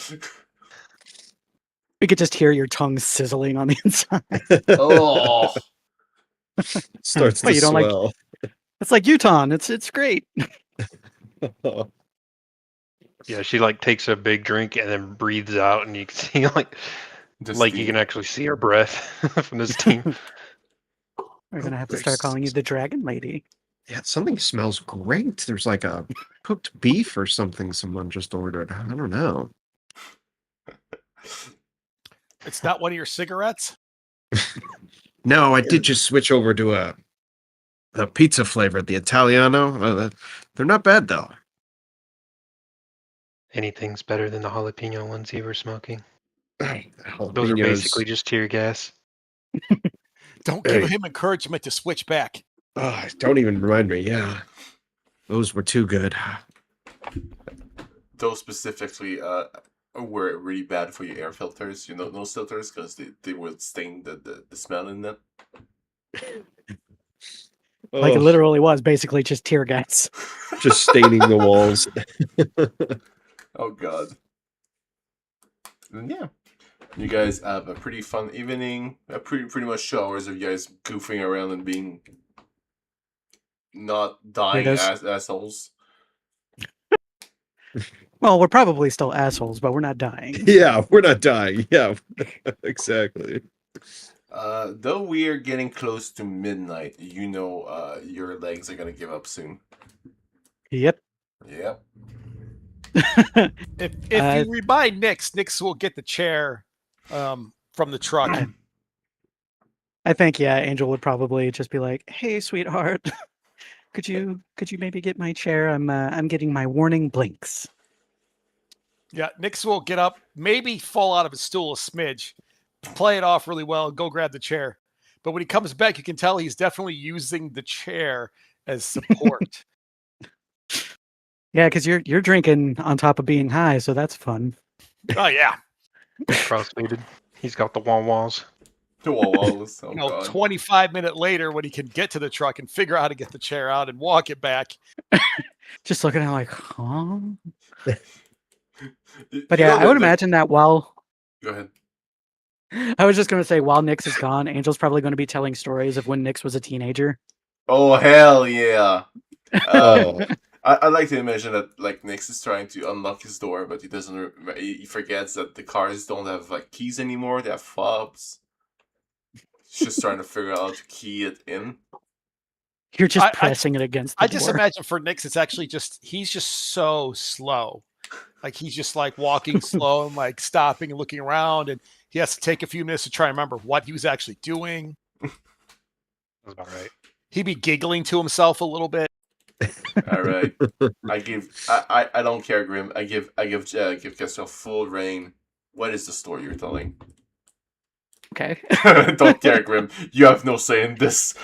We could just hear your tongue sizzling on the inside. Oh. Starts What, to you don't like- swell. It's like Utah. It's great. Yeah, she like takes a big drink and then breathes out, and you can see you can actually see her breath from the steam. We're gonna have to start calling you the Dragon Lady. Yeah, something smells great. There's like a cooked beef or something someone just ordered. I don't know. It's not one of your cigarettes. No, I did just switch over to the pizza flavor, the Italiano. They're not bad though. Anything's better than the jalapeno ones you were smoking. Those are Jalapenos. basically just tear gas. Don't give Hey. him encouragement to switch back. Oh, don't even remind me. Yeah, those were too good. Those specifically were really bad for your air filters. You know those filters because they would stain the smell in them. Like it Oh, literally was basically just tear gas. just staining the walls. Oh god. And yeah. You guys have a pretty fun evening. Pretty much 2 hours of you guys goofing around and being not dying Weirdos. assholes. Well, we're probably still assholes, but we're not dying. Yeah, we're not dying. Yeah, exactly. Though we're getting close to midnight, you know your legs are gonna give up soon. Yep. Yep. If you remind Nix will get the chair from the truck. I think Angel would probably just be like, "Hey, sweetheart, could you maybe get my chair? I'm getting my warning blinks." Yeah, Nix will get up, maybe fall out of his stool a smidge, play it off really well, and go grab the chair. But when he comes back, you can tell he's definitely using the chair as support. Yeah, because you're drinking on top of being high, so that's fun. Oh yeah, Cross-faded. He's got the wah-wahs. The walls. Oh you know, god. 25-minute later when he can get to the truck and figure out how to get the chair out and walk it back. Just looking at it like, huh? You But know yeah, I would imagine that while Go ahead. I was just going to say, while Nix is gone, Angel's probably going to be telling stories of when Nix was a teenager. Oh hell yeah! Oh. I like to imagine that like Nix is trying to unlock his door, but he doesn't. He forgets that the cars don't have like keys anymore; they have fobs. He's just trying to figure out how to key it in. You're just I pressing it against the I door. just imagine for Nix, it's actually he's just so slow. Like he's just like walking slow and like stopping and looking around, and he has to take a few minutes to try and remember what he was actually doing. That's about right. He'd be giggling to himself a little bit. All right, I don't care, Grim. I give Kestrel full reign. What is the story you're telling? Okay. Don't care, Grim. You have no say in this.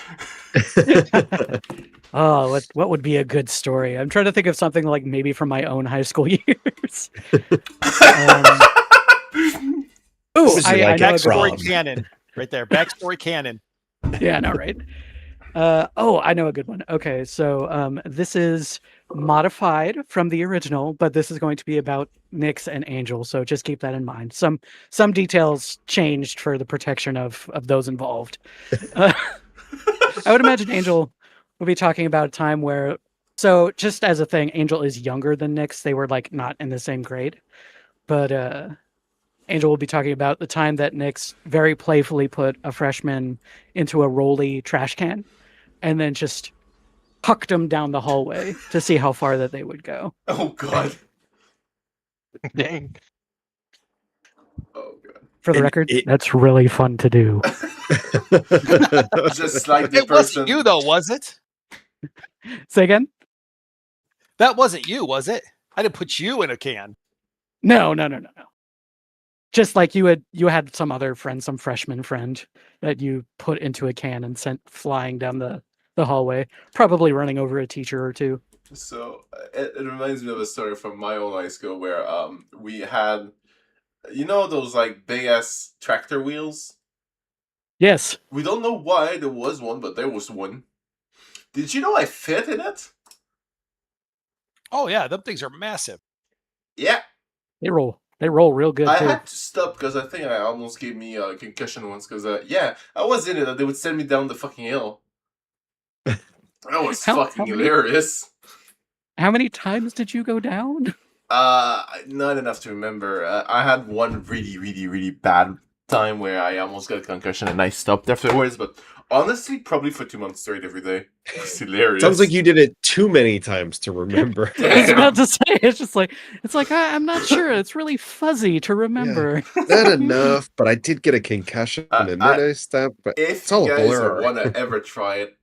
Oh, what would be a good story? I'm trying to think of something like maybe from my own high school years. Ooh, This is I like know a good Backstory one. canon, right there. Backstory canon. Yeah, I know, right? I know a good one. Okay, so this is modified from the original, but this is going to be about Nyx and Angel, so just keep that in mind. Some details changed for the protection of those involved. I would imagine Angel will be talking about a time where, so just as a thing, Angel is younger than Nyx. They were like not in the same grade, but Angel will be talking about the time that Nyx very playfully put a freshman into a rolly trash can and then just hucked him down the hallway to see how far that they would go. Oh God. Dang. Oh God. For the And record, it- that's really fun to do. Just like the It person. wasn't you though, was it? Say again? That wasn't you, was it? I didn't put you in a can. No. Just like you had some other friend, some freshman friend that you put into a can and sent flying down the hallway, probably running over a teacher or two. So it reminds me of a story from my old high school where we had, you know, those like big ass tractor wheels. Yes. We don't know why there was one, but there was one. Did you know I fit in it? Oh yeah, them things are massive. Yeah. They roll real good I too. had to stop because I think I almost gave me a concussion once because yeah, I was in it and they would send me down the fucking hill. That was How fucking many- hilarious. How many times did you go down? Not enough to remember. I had one really, really, really bad time where I almost got a concussion and I stopped afterwards. But honestly, probably for 2 months straight every day. It's hilarious. Sounds like you did it too many times to remember. I was about to say it's like I'm not sure. It's really fuzzy to remember. Not enough, but I did get a concussion and then I stopped. But If it's all you a guys blur. want to ever try it,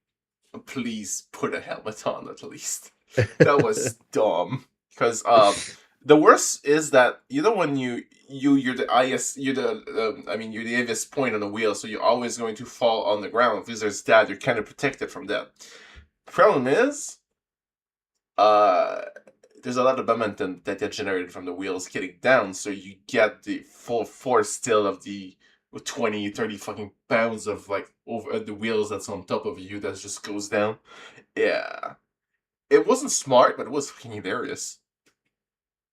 please put a helmet on at least. That was dumb. Because the worst is that you know when you're the you're the heaviest point on the wheel, so you're always going to fall on the ground. Because there's that, you're kind of protected from that. Problem is, there's a lot of momentum that gets generated from the wheels getting down, so you get the full force still of the 20, 30 fucking pounds of like over the wheels that's on top of you that just goes down. Yeah. It wasn't smart, but it was fucking hilarious.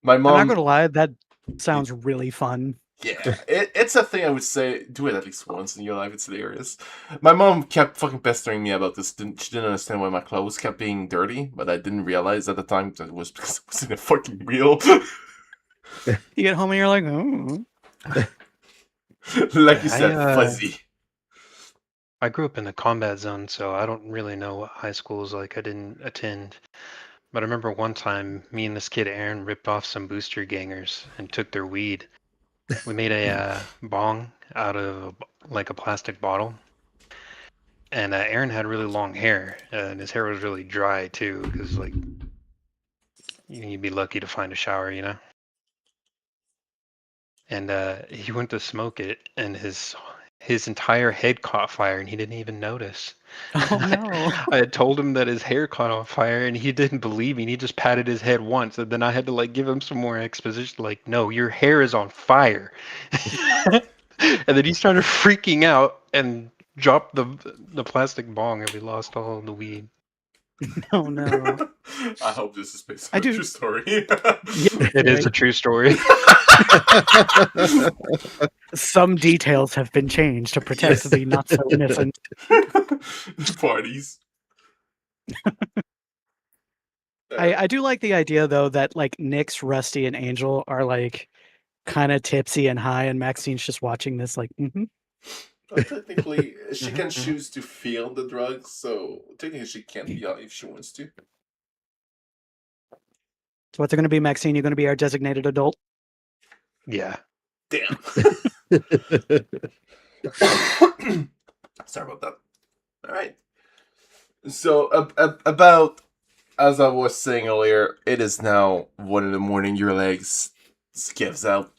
My I'm not mom, gonna lie, that sounds really fun. yeah, it's a thing I would say, do it at least once in your life, it's hilarious. My mom kept fucking pestering me about this, she didn't understand why my clothes kept being dirty, but I didn't realize at the time that it was because it was in a fucking wheel. You get home and you're like, oh. Like you said, fuzzy. I grew up in the combat zone, so I don't really know what high school is like. I didn't attend. But I remember one time me and this kid Aaron ripped off some booster gangers and took their weed. We made a bong out of like a plastic bottle. And Aaron had really long hair, and his hair was really dry too, because like you'd be lucky to find a shower, you know. And he went to smoke it, and his entire head caught fire, and he didn't even notice. Oh no. I had told him that his hair caught on fire, and he didn't believe me. And he just patted his head once, and then I had to like give him some more exposition. Like, no, your hair is on fire. And then he started freaking out and dropped the plastic bong, and we lost all the weed. Oh no. I hope this is based I on a do- true story. It is a true story. Some details have been changed to protect Yes. the not so innocent. Parties. I do like the idea though that like Nyx, Rusty, and Angel are like kind of tipsy and high, and Maxine's just watching this like, Well, technically, she can Mhm. choose to feel the drugs, so technically she can be on if she wants to. So what's it going to be, Maxine? You're going to be our designated adult? Yeah. Damn. Sorry about that. All right. So about as I was saying earlier, it is now 1 a.m. Your legs gives out.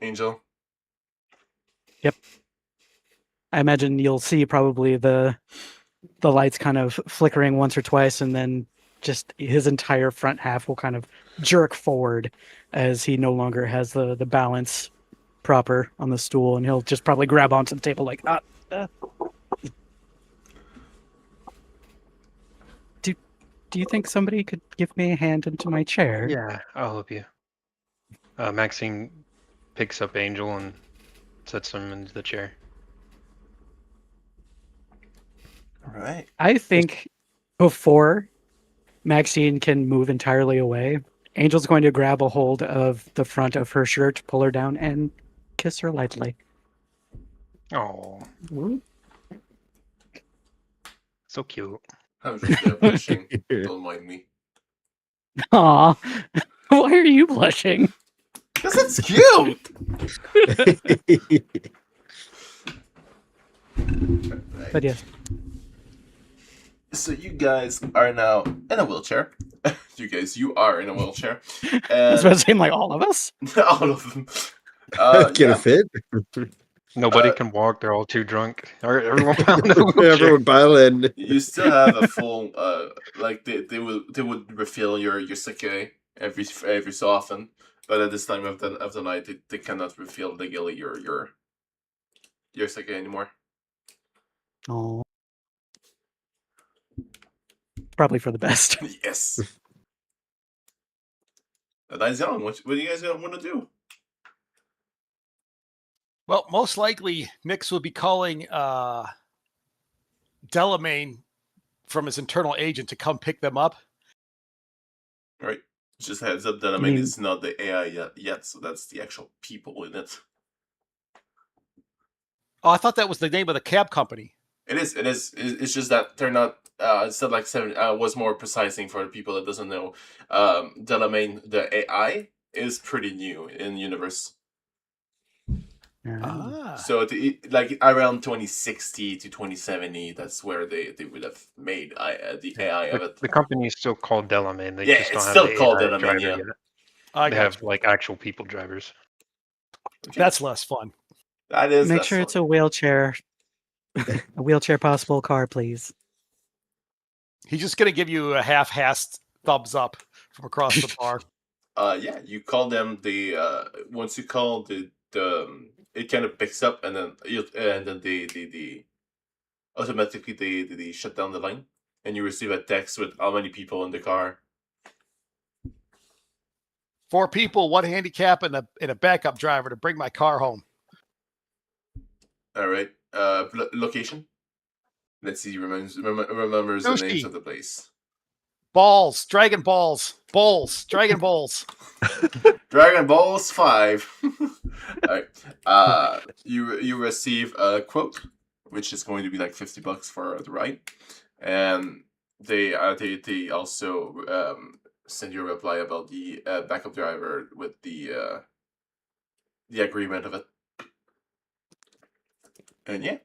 Angel. I imagine you'll see probably the lights kind of flickering once or twice, and then just his entire front half will kind of jerk forward as he no longer has the balance proper on the stool, and he'll just probably grab onto the table like, Do you think somebody could give me a hand into my chair? Yeah, I'll help you. Maxine picks up Angel and sets him into the chair. All right. I think before Maxine can move entirely away, Angel's going to grab a hold of the front of her shirt, pull her down, and kiss her lightly. Oh, so cute. I'm just there blushing. Don't mind me. Aw, why are you blushing? Because it's cute! But yes, So you guys are now in a wheelchair. You are in a wheelchair. that's And what it seemed like all of us. all of them. Can Yeah. it fit? Nobody can walk. They're all too drunk. All right, everyone pile in the wheelchair. Everyone pile in. You still have a full like they would refill your sake every so often, but at this time of the night they cannot refill legally your sake anymore. Oh, probably for the best. Yes. That's young. What do you guys want to do? Well, most likely Nix will be calling Delamain from his internal agent to come pick them up. All right. Just heads up that I You mean mean- it's not the AI yet, so that's the actual people in it. Oh, I thought that was the name of the cab company. It is. It's just that they're not. Instead, like 7 was more precising for the people that doesn't know. Delamain, the AI, is pretty new in universe. Ah. So like around 2060 to 2070, that's where they would have made the AI of it. The company is still called Delamain. They Yeah, just don't it's have still the called AI Delamain, driver yeah. yet. I They got have you. like actual people drivers. That's less fun. That is. Make that's sure it's a funny. wheelchair, a wheelchair possible car, please. He's just gonna give you a half-assed thumbs up from across the bar. Yeah, you call them the once you call the it kind of picks up and then the automatically they shut down the line and you receive a text with how many people in the car. 4 people, 1 handicap, and a backup driver to bring my car home. All right. Location. Let's see. Remembers the names Sushi. of the place. Balls, Dragon Balls, bowls, Dragon Balls. Dragon Balls 5. All right. You receive a quote, which is going to be like $50 for the ride, and they also send you a reply about the backup driver with the agreement of it. And yeah,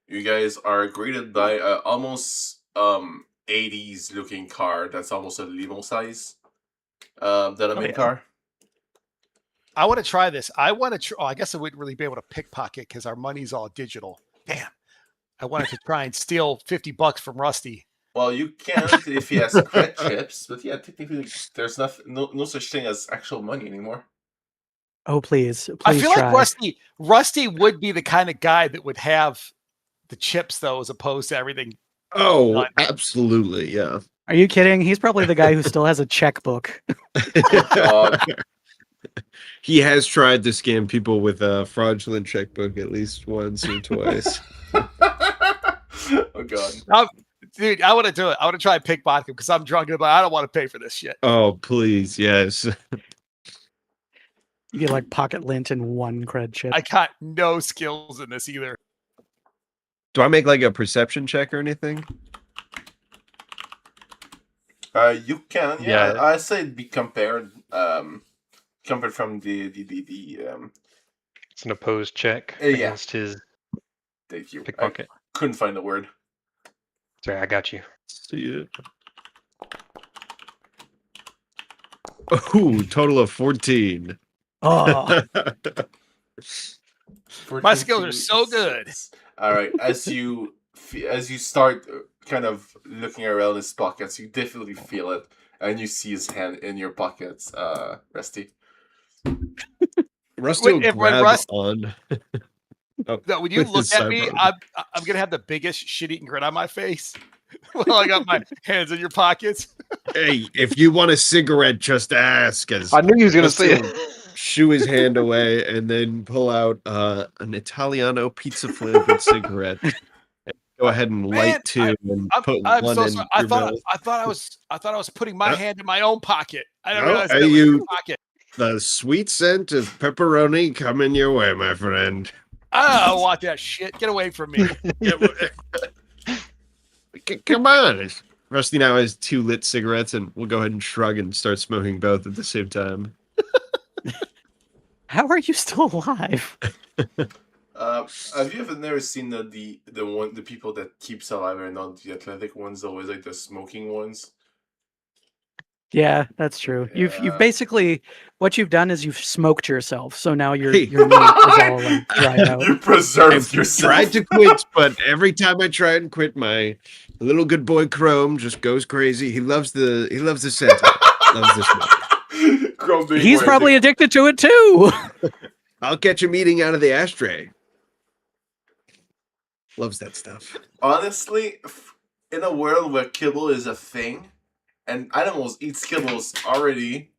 you guys are greeted by almost 80s looking car that's almost a limo size. Delamain yeah. car. I want to try this. I want to. I guess I wouldn't really be able to pickpocket because our money's all digital. Damn. I wanted to try and steal $50 from Rusty. Well, you can't if he has credit chips, but yeah, technically there's no such thing as actual money anymore. Oh, please I feel try. like Rusty would be the kind of guy that would have the chips, though, as opposed to everything. Oh, absolutely, yeah. Are you kidding? He's probably the guy who still has a checkbook. He has tried to scam people with a fraudulent checkbook at least once or twice. Oh god. Dude, I want to do it. I want to try and pickpocket him because I'm drunk and I don't want to pay for this shit. Oh, please, yes. You get like pocket lint and 1 cred chip. I got no skills in this either. Do I make like a perception check or anything? You can, Yeah. I say it'd be compared from the It's an opposed check Yeah. against his thank you. pickpocket. I couldn't find the word. Sorry, I got you. See it. Ooh, total of 14. Oh, My skills are so good. All right, as you start kind of looking around his pockets, you definitely feel it, and you see his hand in your pockets, Rusty. Rusty will When grab Rust- on. Oh, No, when you with look his at me, sideburn. I'm gonna have the biggest shit-eating grin on my face while I got my hands in your pockets. Hey, if you want a cigarette, just ask. As I knew he was gonna Rusty say will it. shoo his hand away and then pull out an Italiano pizza flavored cigarette. And go ahead and light Man, 2 and put I'm one so in sorry. your mouth. I thought I was putting my hand in my own pocket. I didn't No, realize are that was you- your pocket. The sweet scent of pepperoni coming your way, my friend. I don't want that shit. Get away from me. Come on. Rusty now has 2 lit cigarettes, and we'll go ahead and shrug and start smoking both at the same time. how are you still alive? Have you ever never seen the people that keeps alive are not the athletic ones, always like the smoking ones? Yeah, that's true. You've Yeah. basically what you've done is you've smoked yourself, so now your Hey. your meat is all like dried out. You preserved I've yourself. tried to quit, but every time I try and quit, my little good boy Chrome just goes crazy. He loves the scent. Loves the smoke. Chrome being He's more probably addicted to it too. I'll catch him eating out of the ashtray. Loves that stuff. Honestly, in a world where kibble is a thing, and animals eat kibbles already,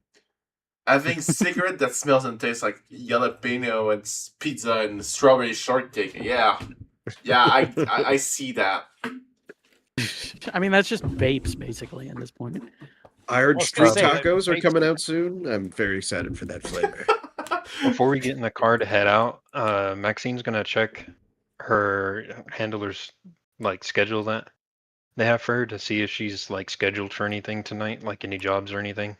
having cigarette that smells and tastes like jalapeno and pizza and strawberry shortcake, yeah, I see that. I mean, that's just vapes basically at this point. I heard I was street gonna say that tacos are makes coming out soon. I'm very excited for that flavor. Before we get in the car to head out, Maxine's gonna check her handler's like schedule that they have for her to see if she's like scheduled for anything tonight, like any jobs or anything.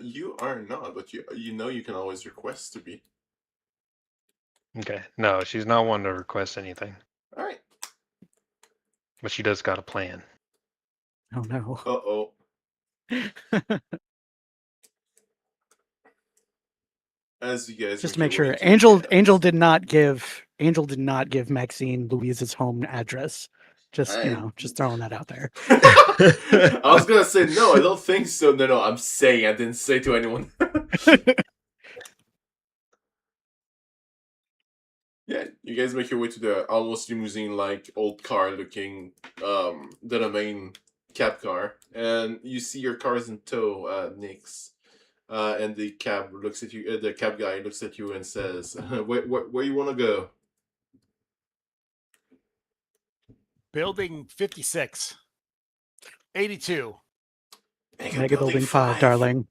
You are not, but you know you can always request to be. Okay. No, she's not one to request anything, All right. but she does got a plan. Oh no. Uh-oh. As you guys Just to make make your way sure, to Angel the- Angel did not give Maxine Louise's home address. Just Hey. just throwing that out there. I was gonna say no, I don't think so. No, I'm saying I didn't say to anyone. Yeah, you guys make your way to the almost limousine-like old car looking the main cab car, and you see your car's in tow, Nix. And the cab looks at you. The cab guy looks at you and says, "Where you want to go?" Building 56. 82. Mega Building 5, darling.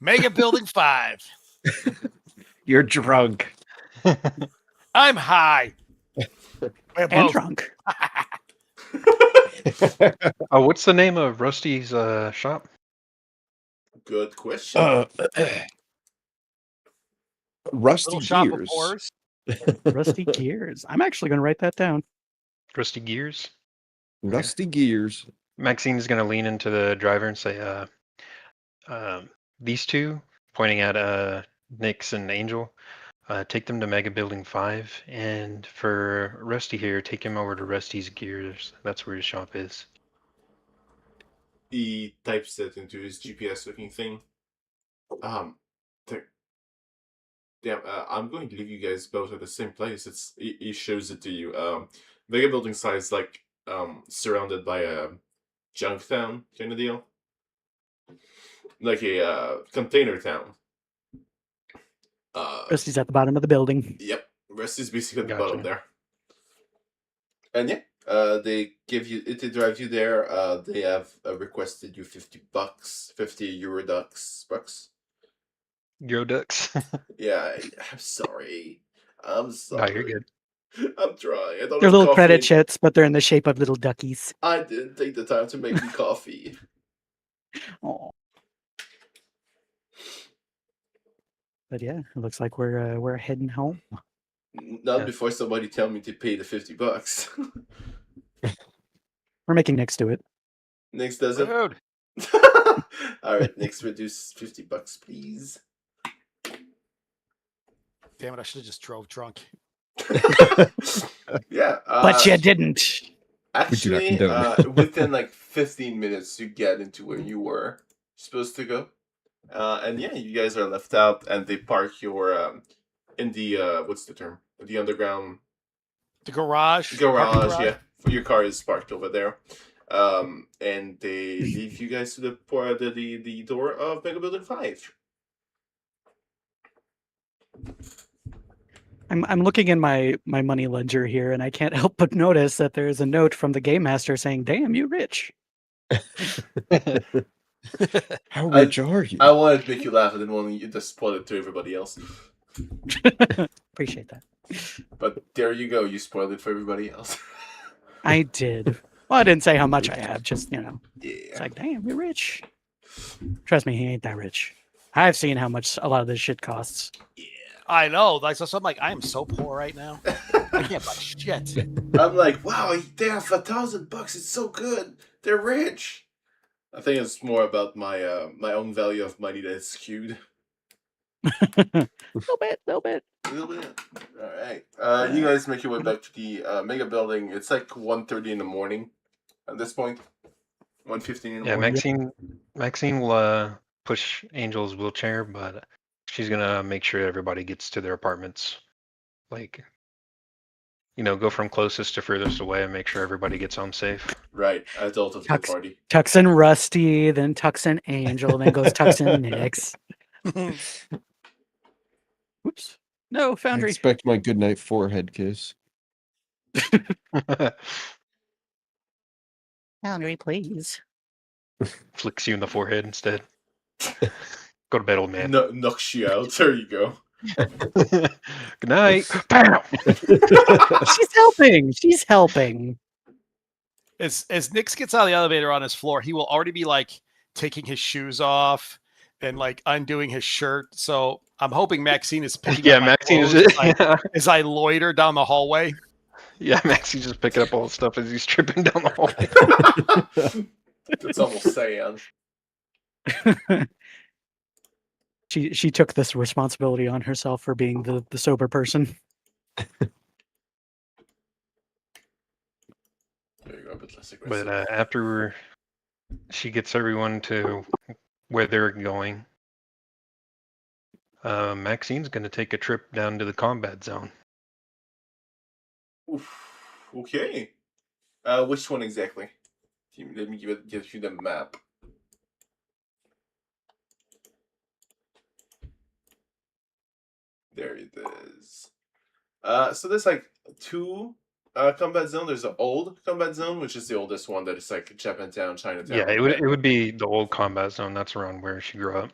Mega Building 5. You're drunk. I'm high. We're And both. drunk. Oh, what's the name of Rusty's shop? Good question. Rusty Little shop of Gears. horrors. Rusty Gears. I'm actually going to write that down. Rusty Gears. Rusty Gears. Maxine's gonna lean into the driver and say, these two, pointing at Nyx and Angel, take them to Mega Building 5, and for Rusty here, take him over to Rusty's Gears. That's where his shop is. He types it into his GPS-looking thing. Damn, I'm going to leave you guys both at the same place. He shows it to you. Mega Building size like surrounded by a junk town kind of deal, like a container town. Rusty's at the bottom of the building. Yep, rest is basically at the Gotcha. bottom there. And yeah, They give you to drive you there. They have requested you $50, 50 Euro bucks. Ducks. Yeah, I'm sorry. I'm No, sorry. you're good. I'm trying. I don't They're have little coffee. credit chits, but they're in the shape of little duckies. I didn't take the time to make me coffee. Oh. But yeah, it looks like we're heading home. Not Yeah. before somebody tell me to pay the $50. We're making next to it. Next does it. Dude. All right, next reduce $50, please. Damn it! I should have just drove drunk. Yeah, But you didn't. actually, condone. within like 15 minutes, you get into where you were supposed to go, and yeah, you guys are left out, and they park your in the what's the term? The underground The garage. garage. Yeah, your car is parked over there, and they leave you guys to the door of Mega Building 5. I'm looking in my money ledger here, and I can't help but notice that there's a note from the game master saying, "Damn, you rich." How rich are you? I wanted to make you laugh. I didn't want you to spoil it to everybody else. Appreciate that. But there you go. You spoiled it for everybody else. I did. Well, I didn't say how much I have. Just it's Yeah. like, damn, you're rich. Trust me, he ain't that rich. I've seen how much a lot of this shit costs. I know. Like, so I'm like, I am so poor right now. I can't buy shit. I'm like, wow, they have $1,000. It's so good. They're rich. I think it's more about my my own value of money that is skewed. Little bit. A little bit. All right. You guys make your way back to the mega building. It's like 1:30 in the morning at this point. 1:15 in the Yeah, morning. Maxine will push Angel's wheelchair, but she's gonna make sure everybody gets to their apartments. Like, go from closest to furthest away and make sure everybody gets home safe. Right. Adult of the Tucks- party. Tucks in Rusty, then tucks in Angel, then goes tucks in Nix. Oops. No, I Foundry. expect my goodnight forehead kiss. Foundry, please. Flicks you in the forehead instead. Go to bed, old man. No, knocks you out. There you go. Good night. Bam! She's helping. As Nix gets out of the elevator on his floor, he will already be like taking his shoes off and like undoing his shirt. So I'm hoping Maxine is picking up my Maxine is clothes as I loiter down the hallway. Yeah, Maxine's just picking up all the stuff as he's tripping down the hallway. That's almost saying. She took this responsibility on herself for being the sober person. There you go, a bit less aggressive. But after she gets everyone to where they're going, Maxine's going to take a trip down to the combat zone. Oof. Okay. Which one exactly? Let me give you the map. There it is. So there's like two combat zone. There's the old combat zone, which is the oldest one that is like Japantown, Chinatown. Yeah, it would be the old combat zone. That's around where she grew up.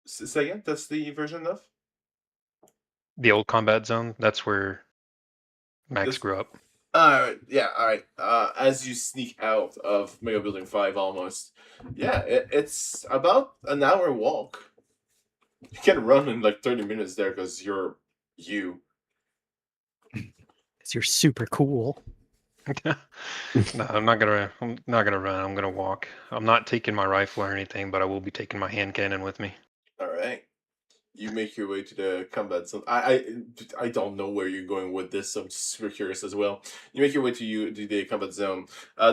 Say again? That's the version of? The old combat zone. That's where Max grew up. Yeah, alright. As you sneak out of Mega Building 5 almost, yeah, it's about an hour walk. You can run in like 30 minutes there because you're you. Because you're super cool. No, I'm not gonna run. I'm gonna walk. I'm not taking my rifle or anything, but I will be taking my hand cannon with me. Alright. You make your way to the combat zone. I don't know where you're going with this, so I'm super curious as well. You make your way to the combat zone.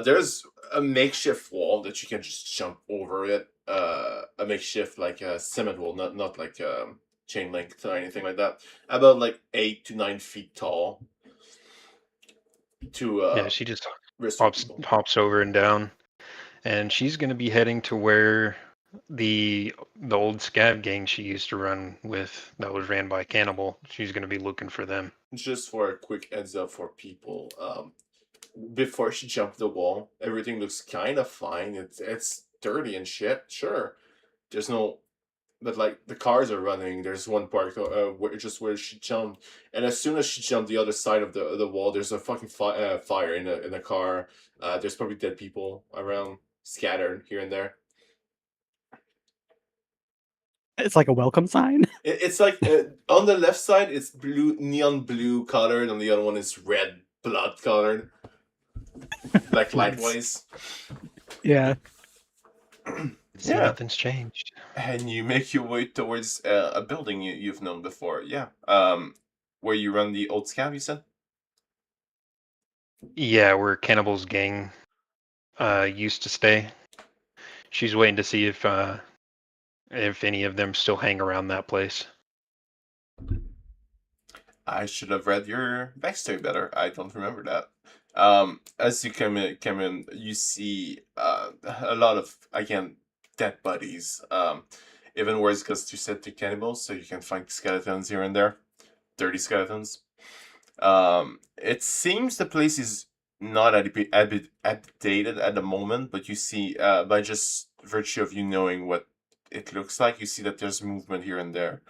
There's a makeshift wall that you can just jump over it. A makeshift like a cement wall, not like chain link or anything like that. About like 8 to 9 feet tall. Yeah, she just hops over and down, and she's gonna be heading to where the old scav gang she used to run with that was ran by Cannibal. She's gonna be looking for them. Just for a quick heads up for people, before she jumped the wall, everything looks kind of fine. It's dirty and shit. Sure, there's no, but like the cars are running. There's one part where she jumped, and as soon as she jumped the other side of the wall, there's a fucking fire in a car. There's probably dead people around, scattered here and there. It's like a welcome sign. It's like on the left side, it's blue, neon blue colored. On the other one, it's red blood colored, like lightwise. Yeah. See, Yeah. nothing's changed. And you make your way towards a building you've known before. Yeah. Where you run the old scav, you said? Yeah, where Cannibal's gang used to stay. She's waiting to see if any of them still hang around that place. I should have read your backstory better. I don't remember that. As you come in, you see a lot of, again, dead bodies. Even worse because you said to cannibals, so you can find skeletons here and there, dirty skeletons. It seems the place is not updated at the moment, but you see, by just virtue of you knowing what it looks like, you see that there's movement here and there.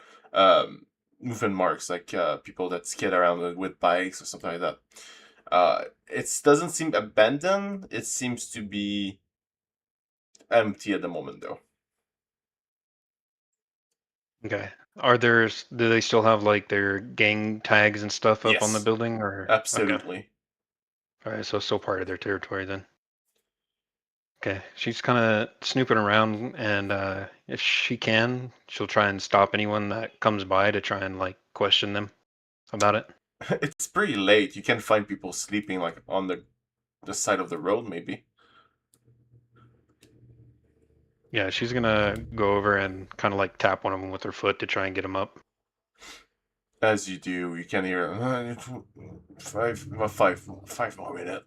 Movement marks, like people that skid around with bikes or something like that. It doesn't seem abandoned. It seems to be empty at the moment, though. Okay. Do they still have like their gang tags and stuff up on the Yes. building, or? Absolutely. Okay. All right, so still part of their territory then. Okay, she's kind of snooping around, and if she can, she'll try and stop anyone that comes by to try and like question them about it. It's pretty late. You can find people sleeping like on the side of the road, maybe. Yeah, she's gonna go over and kind of like tap one of them with her foot to try and get them up. As you do, you can hear five more minutes.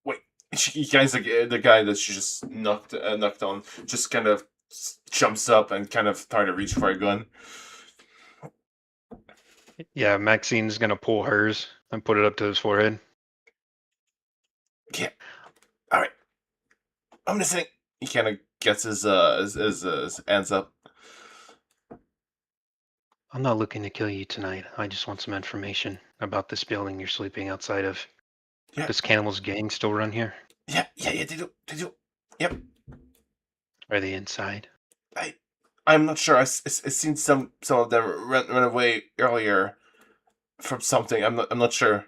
Wait, he guys the guy that she just knocked on just kind of jumps up and kind of try to reach for a gun. Yeah, Maxine's gonna pull hers and put it up to his forehead. Yeah. All right. I'm listening. He kind of gets his hands up. I'm not looking to kill you tonight. I just want some information about this building you're sleeping outside of. Yeah. Does Cannibal's gang still run here? Yeah, they do. Yep. Are they inside? I'm not sure. I've seen some of them run away earlier from something. I'm not sure.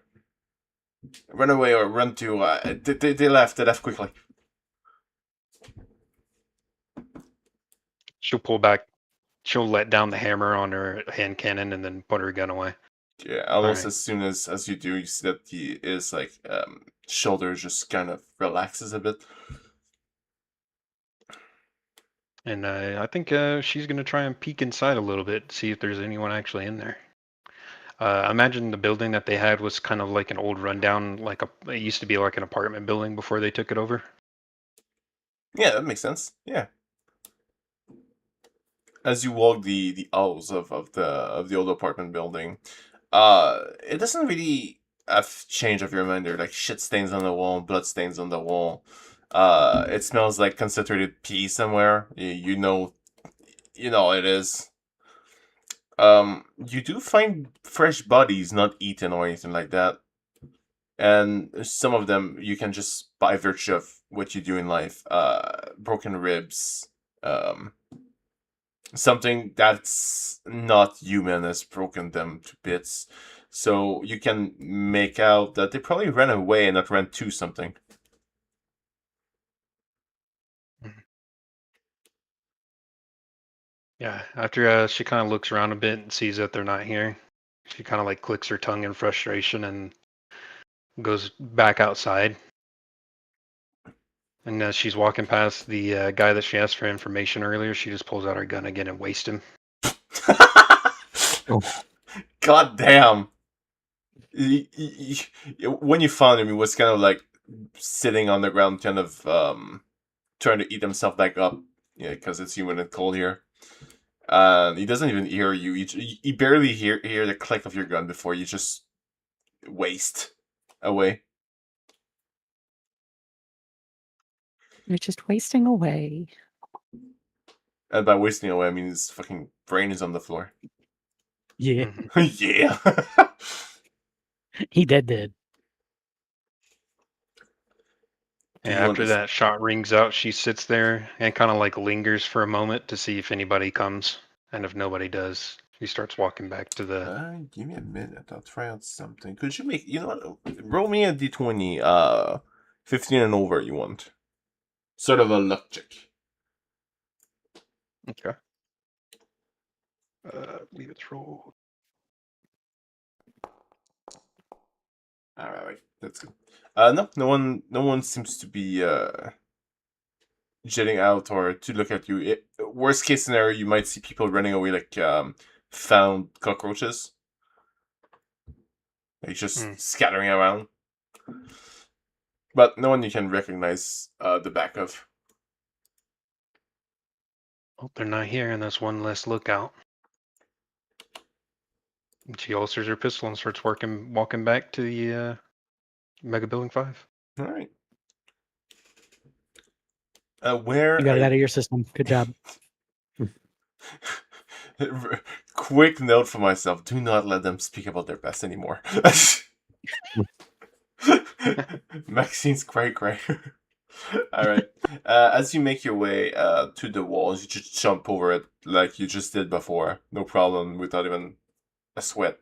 Run away or run to. They left. They left quickly. She'll pull back. She'll let down the hammer on her hand cannon and then put her gun away. Yeah, almost Alright. as soon as you do, you see that his like shoulder just kind of relaxes a bit. And I think she's going to try and peek inside a little bit, see if there's anyone actually in there. I imagine the building that they had was kind of like an old rundown, it used to be like an apartment building before they took it over. Yeah, that makes sense. Yeah. As you walk the halls of the old apartment building, it doesn't really have change of your mind. There like shit stains on the wall, blood stains on the wall. It smells like concentrated pee somewhere. You know it is. You do find fresh bodies, not eaten or anything like that. And some of them you can just, by virtue of what you do in life, broken ribs, something that's not human has broken them to bits. So you can make out that they probably ran away and not ran to something. Yeah, after she kind of looks around a bit and sees that they're not here, she kind of like clicks her tongue in frustration and goes back outside. And as she's walking past the guy that she asked for information earlier, she just pulls out her gun again and wastes him. God damn. When you found him, he was kind of like sitting on the ground, kind of trying to eat himself back up. Yeah, because it's humid and cold here. He doesn't even hear you. He barely hear the click of your gun before you just waste away. You're just wasting away. And by wasting away, I mean his fucking brain is on the floor. Yeah, Yeah. he did. Do you after want that shot rings out, she sits there and kind of like lingers for a moment to see if anybody comes. And if nobody does, she starts walking back to the. Give me a minute. I'll try out something. Could you make, roll me a d20, 15 and over you want. Sort of a luck check. Okay. Leave it roll. Alright, that's good. No one seems to be, jetting out or to look at you. Worst case scenario, you might see people running away like, found cockroaches. Like just scattering around. But no one you can recognize the back of. Oh, they're not here, and that's one less lookout. And she holsters her pistol and starts walking back to the Mega Building 5. All right. Where You got it out of your system. Good job. Quick note for myself: do not let them speak about their past anymore. Maxine's cray. All right. As you make your way to the walls, you just jump over it like you just did before, no problem, without even a sweat.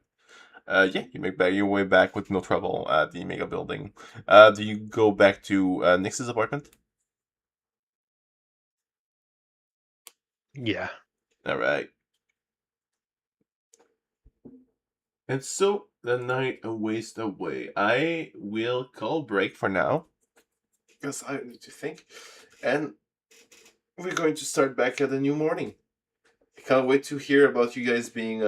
Yeah, you make your way back with no trouble at the mega building. Do you go back to Nix's apartment? Yeah. All right. And so the night wastes away. I will call break for now because I need to think, and we're going to start back at a new morning. I can't wait to hear about you guys being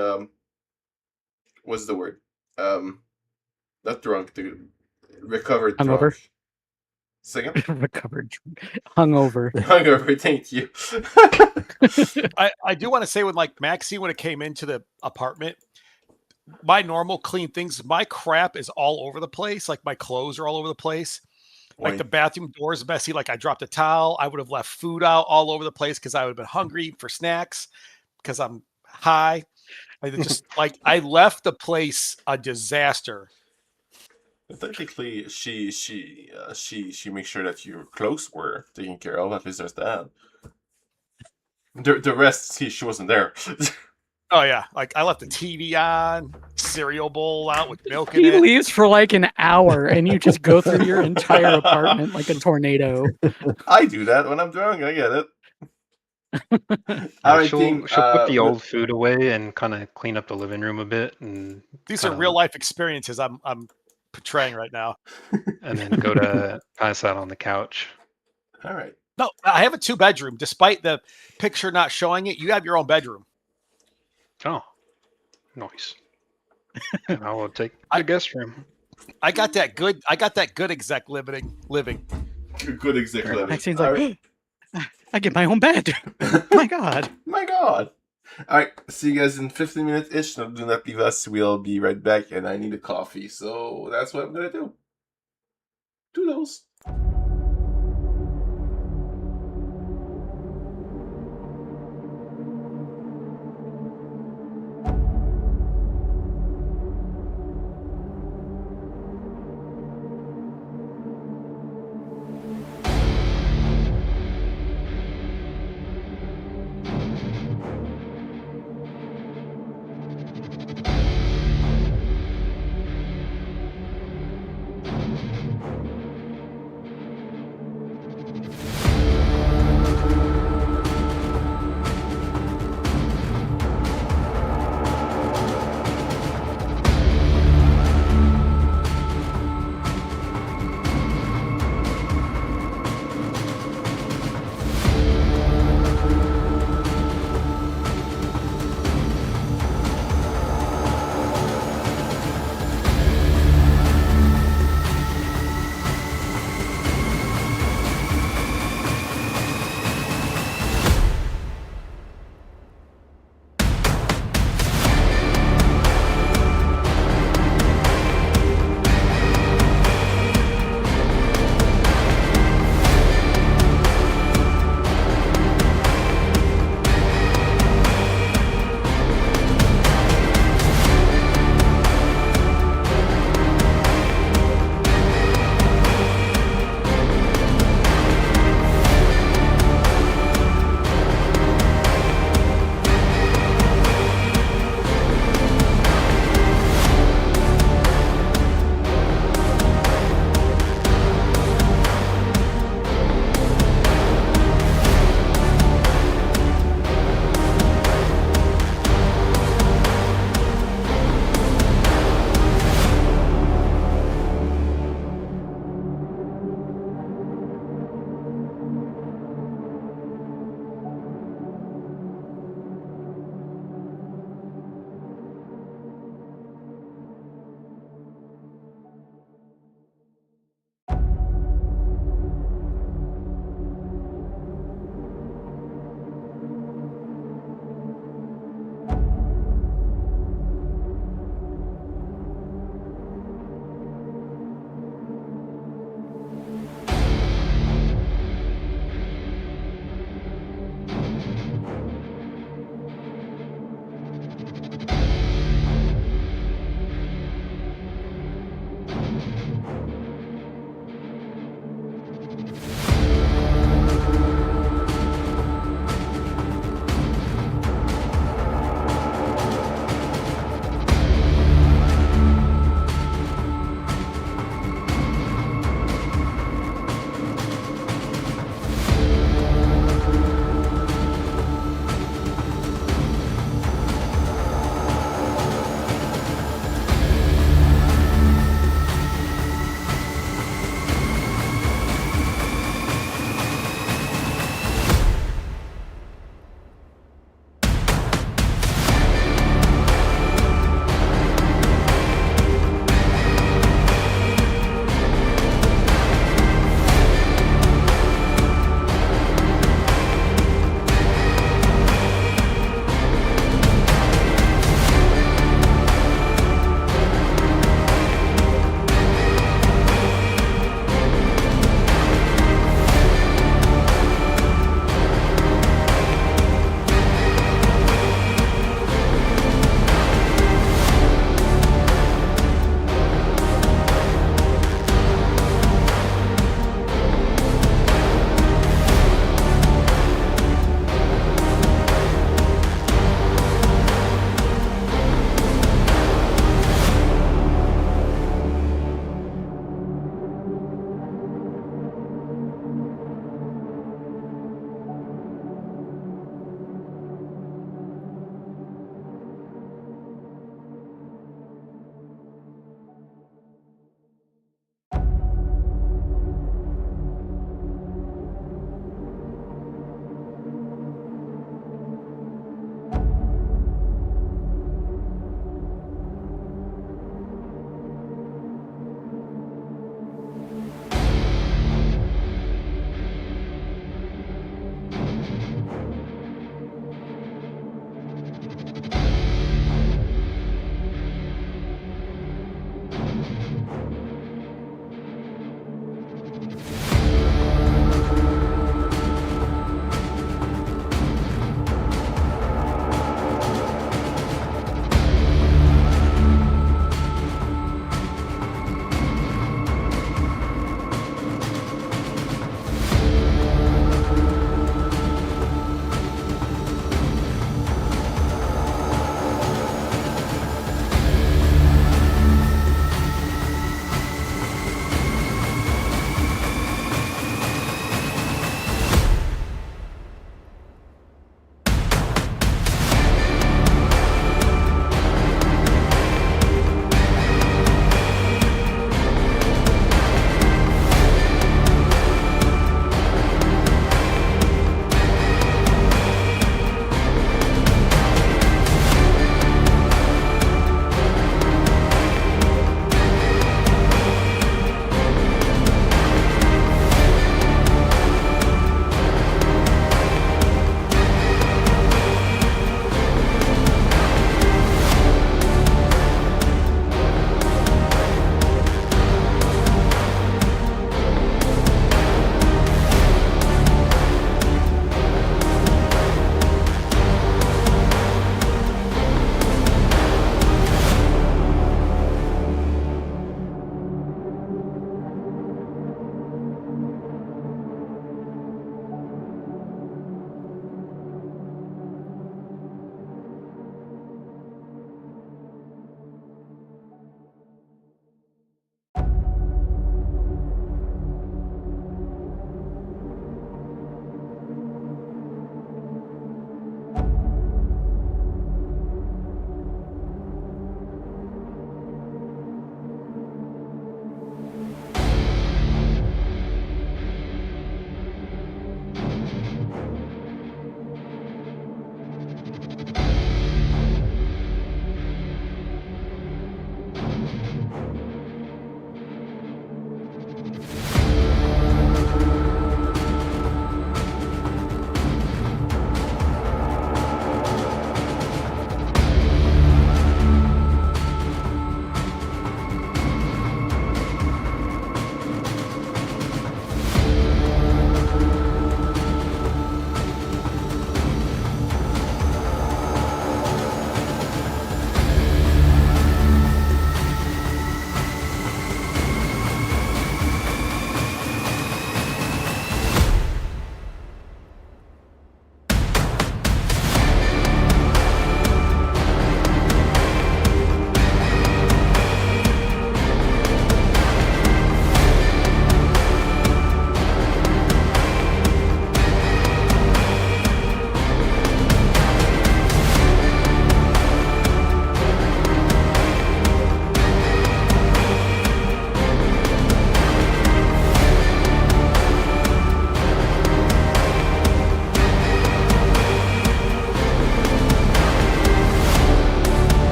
what's the word? Not drunk, the recovered Hungover? drunk. Second? Recovered. Hungover. Hungover, thank you. I do want to say when like Maxine, when it came into the apartment, my normal clean things, my crap is all over the place. Like my clothes are all over the place. Like the bathroom door is messy. Like I dropped a towel. I would have left food out all over the place because I would have been hungry for snacks because I'm high. I just like I left the place a disaster. Technically, she makes sure that your clothes were taken care of. At least there's that. The rest, she wasn't there. Oh yeah, like I left the TV on, cereal bowl out with milk in He it. leaves for like an hour, and you just go through your entire apartment like a tornado. I do that when I'm drunk. I get it. She'll put the old food away and kind of clean up the living room a bit, and these are real life experiences I'm portraying right now. And then go to pass out on the couch. All right. No, I have a 2-bedroom. Despite the picture not showing it, you have your own bedroom. Oh, nice. And I will take the guest room. I got that good exec living. Good exec living. Maxine's like, I get my own bed. My God. My God. All right. See you guys in 15 minutes ish. No, do not leave us. We'll be right back. And I need a coffee. So that's what I'm going to do. Toodles.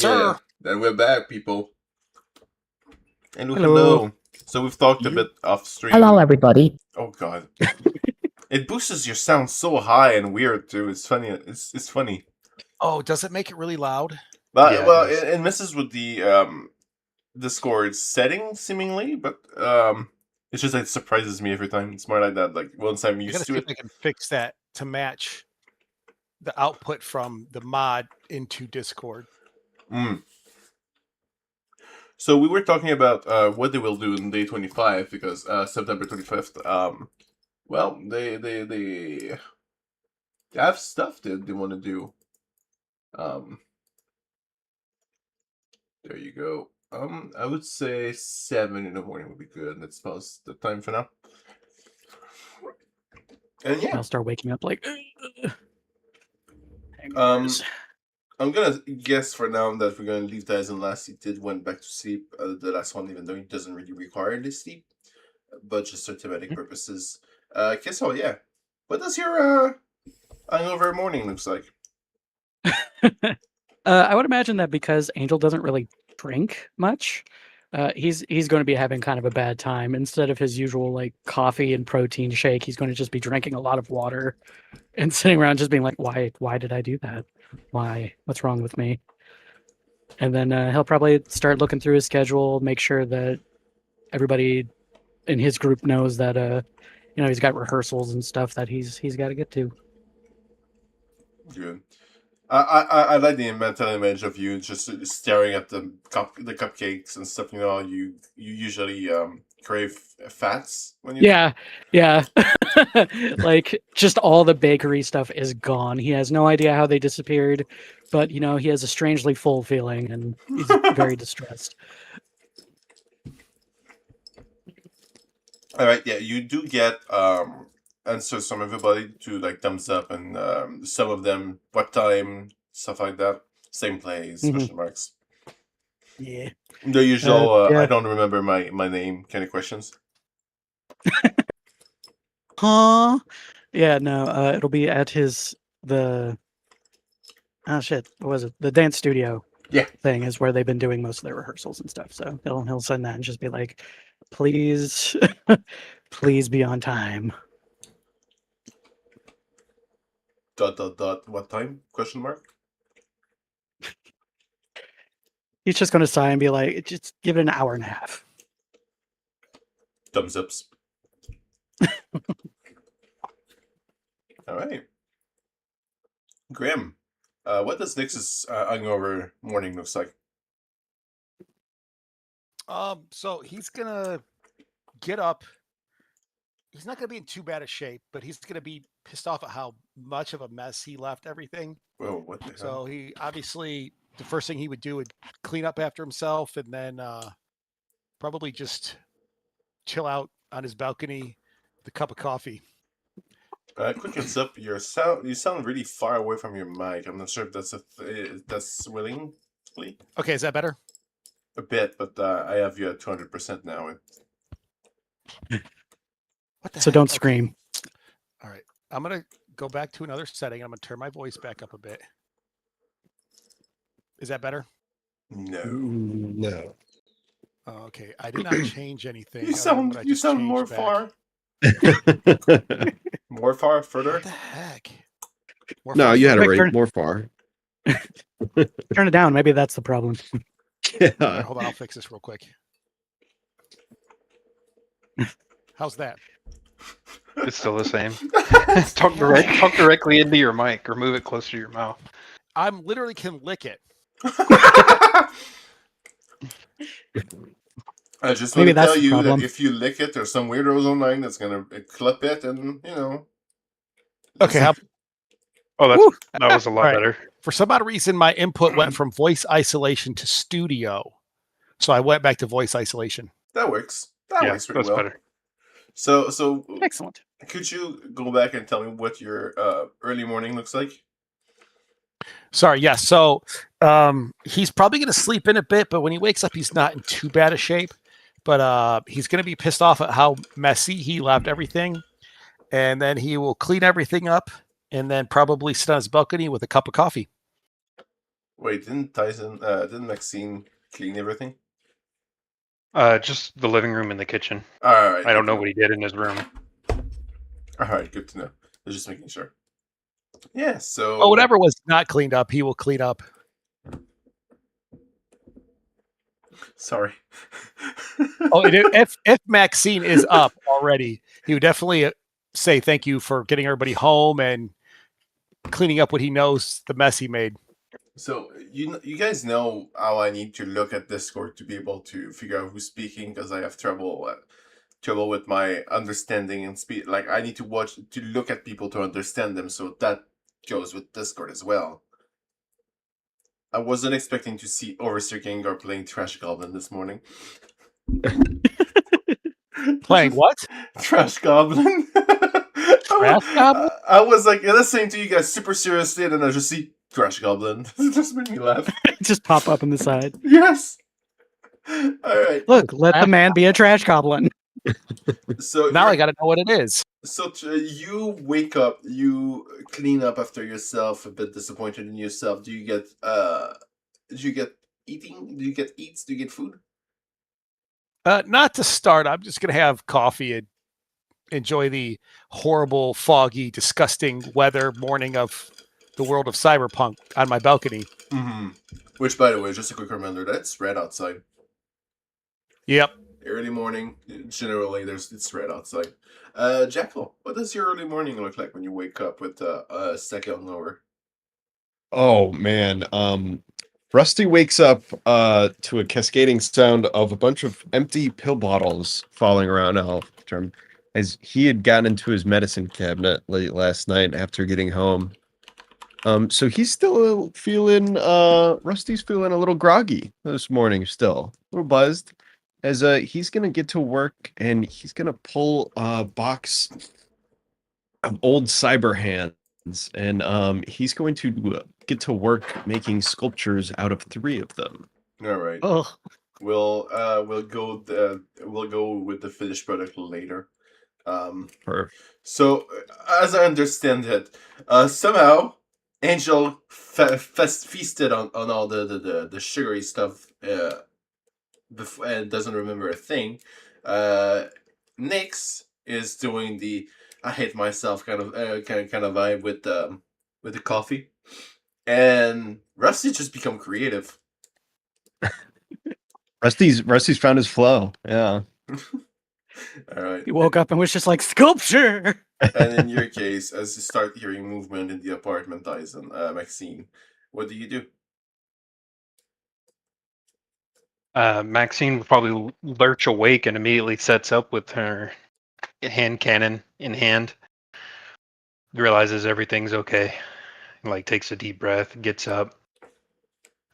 sir. Then we're back, people. Hello, Hello. hello. So we've talked a bit off stream. Hello, everybody. Oh god. It boosts your sound so high and weird too. It's funny. It's funny. Oh, does it make it really loud? But Yeah, it well, does. it messes with the Discord setting seemingly, but it's just like, it surprises me every time. It's more like that. Like once I'm I gotta used see to if it. I can fix that to match the output from the mod into Discord. Mm. So we were talking about what they will do in day 25 because September 25th. Well, they have stuff that they want to do. There you go. I would say 7 in the morning would be good. That's about the time for now. And yeah, I'll start waking up like. I'm gonna guess for now that we're gonna leave that as unless he did went back to sleep. The last one, even though he doesn't really require the sleep, but just for thematic purposes. Guess oh yeah. What does your hangover morning looks like? I would imagine that because Angel doesn't really drink much, he's going to be having kind of a bad time. Instead of his usual like coffee and protein shake, he's going to just be drinking a lot of water and sitting around just being like, why did I do that? Why? What's wrong with me? And then he'll probably start looking through his schedule, make sure that everybody in his group knows that he's got rehearsals and stuff that he's got to get to. Good. I like the mental image of you just staring at the cupcakes and stuff. You usually crave fats when you. Yeah. Like just all the bakery stuff is gone. He has no idea how they disappeared, but he has a strangely full feeling and he's very distressed. All right, yeah, you do get answers from everybody to like thumbs up and some of them what time, stuff like that. Same place, Mhm. question marks. Yeah. The usual yeah. I don't remember my name kind of questions. Huh? Yeah, no, it'll be at what was it? The dance studio Yeah. thing is where they've been doing most of their rehearsals and stuff. So he'll send that and just be like, please, please be on time. ... What time? Question mark. He's just gonna sigh and be like, just give it an hour and a half. Thumbs ups. All right. Grim. What does Nix's hungover morning looks like? So he's gonna get up. He's not gonna be in too bad a shape, but he's gonna be pissed off at how much of a mess he left everything. Whoa, what the hell? So he obviously the first thing he would do would clean up after himself and then probably just chill out on his balcony with a cup of coffee. Quick heads up, you sound really far away from your mic. I'm not sure if that's willingly. Okay, is that better? A bit, but I have you at 200% now. What the So heck? don't Okay. scream. All right. I'm going to go back to another setting. I'm going to turn my voice back up a bit. Is that better? No. No. Oh, okay. I did not change anything. You other than what I sound just more changed back. far. More far, further. What the heck? More No, far you had it Quick, right turn- more far. Turn it down. Maybe that's the problem. All right, Yeah. hold on. I'll fix this real quick. How's that? It's still the same. Talk directly into your mic or move it closer to your mouth. I'm literally can lick it. I just Maybe want to that's tell the you problem. that if you lick it, there's some weirdos online that's gonna clip it, and Okay. Oh, Woo! that was a lot All right. better. For some odd reason, my input went from voice isolation to studio. So I went back to voice isolation. That works. That Yeah, works pretty that's well. better. So Excellent. could you go back and tell me what your early morning looks like? Sorry, yes. So he's probably going to sleep in a bit, but when he wakes up, he's not in too bad a shape. But he's going to be pissed off at how messy he left everything. And then he will clean everything up and then probably sit on his balcony with a cup of coffee. Wait, didn't Maxine clean everything? Just the living room and the kitchen. All right. I don't know what he did in his room. All right, good to know. I was just making sure. Yeah. So. Oh, whatever was not cleaned up, he will clean up. Sorry. Oh, if Maxine is up already, he would definitely say thank you for getting everybody home and cleaning up what he knows the mess he made. So you guys know how I need to look at Discord to be able to figure out who's speaking, because I have trouble with my understanding and speed. Like, I need to look at people to understand them. So that goes with Discord as well. I wasn't expecting to see Overseer Gengar playing Trash Goblin this morning. Playing what? Trash Goblin. Trash Goblin? I was like listening to you guys super seriously, and then I just see Trash Goblin. It just made me laugh. Just pop up on the side. Yes. All right. Look, let the man be a trash goblin. So now I got to know what it is. So you wake up, you clean up after yourself, a bit disappointed in yourself. Do you get eating? Do you get eats? Do you get food? Not to start. I'm just going to have coffee and enjoy the horrible, foggy, disgusting weather morning of the world of Cyberpunk on my balcony. Mm-hmm. Which, by the way, just a quick reminder, that's red outside. Yep. Early morning, generally, it's red outside. Jackal, what does your early morning look like when you wake up with a second lower? Oh man, Rusty wakes up to a cascading sound of a bunch of empty pill bottles falling around Term, as he had gotten into his medicine cabinet late last night after getting home. So he's still feeling Rusty's feeling a little groggy this morning, still a little buzzed, as he's gonna get to work and he's gonna pull a box of old cyber hands, and he's going to get to work making sculptures out of 3 of them. All right. Oh, We'll go with the finished product later. Perfect. So as I understand it, somehow Angel feasted on all the sugary stuff and doesn't remember a thing. Nyx is doing the I hate myself kind of vibe with the coffee, and Rusty just become creative. Rusty's found his flow. Yeah. All right. he woke up and was just like, sculpture! And in your case, as you start hearing movement in the apartment, Tyson, Maxine, what do you do? Maxine will probably lurch awake and immediately sets up with her hand cannon in hand. Realizes everything's okay. Like, takes a deep breath, gets up,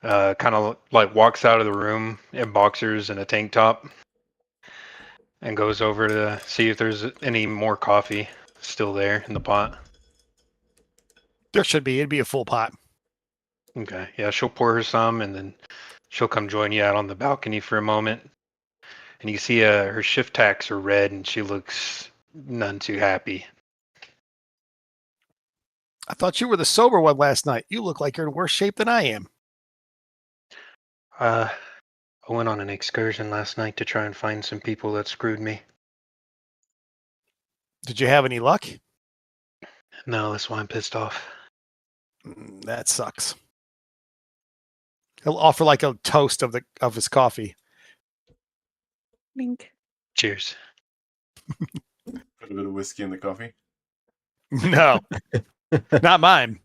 kind of like walks out of the room in boxers and a tank top, and goes over to see if there's any more coffee still there in the pot. There should be. It'd be a full pot. Okay, yeah, she'll pour her some, and then she'll come join you out on the balcony for a moment. And you see her shift tacks are red, and she looks none too happy. I thought you were the sober one last night. You look like you're in worse shape than I am. I went on an excursion last night to try and find some people that screwed me. Did you have any luck? No, that's why I'm pissed off. That sucks. He'll offer like a toast of his coffee. Wink. Cheers. Put a bit of whiskey in the coffee. No, not mine.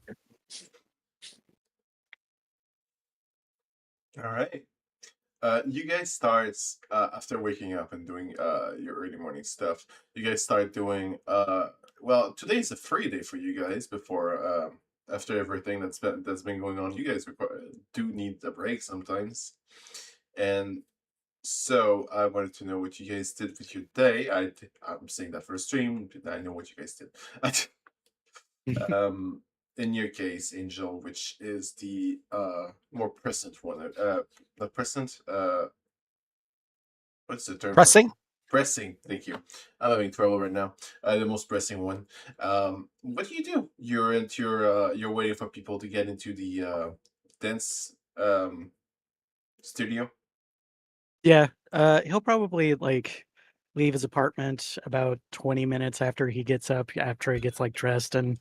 All right. You guys start after waking up and doing your early morning stuff. You guys start doing well. Today is a free day for you guys before after everything that's been going on. You guys do need a break sometimes, and so I wanted to know what you guys did with your day. I'm saying that for a stream. I know what you guys did. In your case, Angel, which is the more present one. The present. What's the term? Pressing? Pressing. Thank you. I'm having trouble right now. The most pressing one. What do? You're into your. You're waiting for people to get into the dance studio? Yeah, he'll probably like leave his apartment about 20 minutes after he gets up, after he gets like dressed and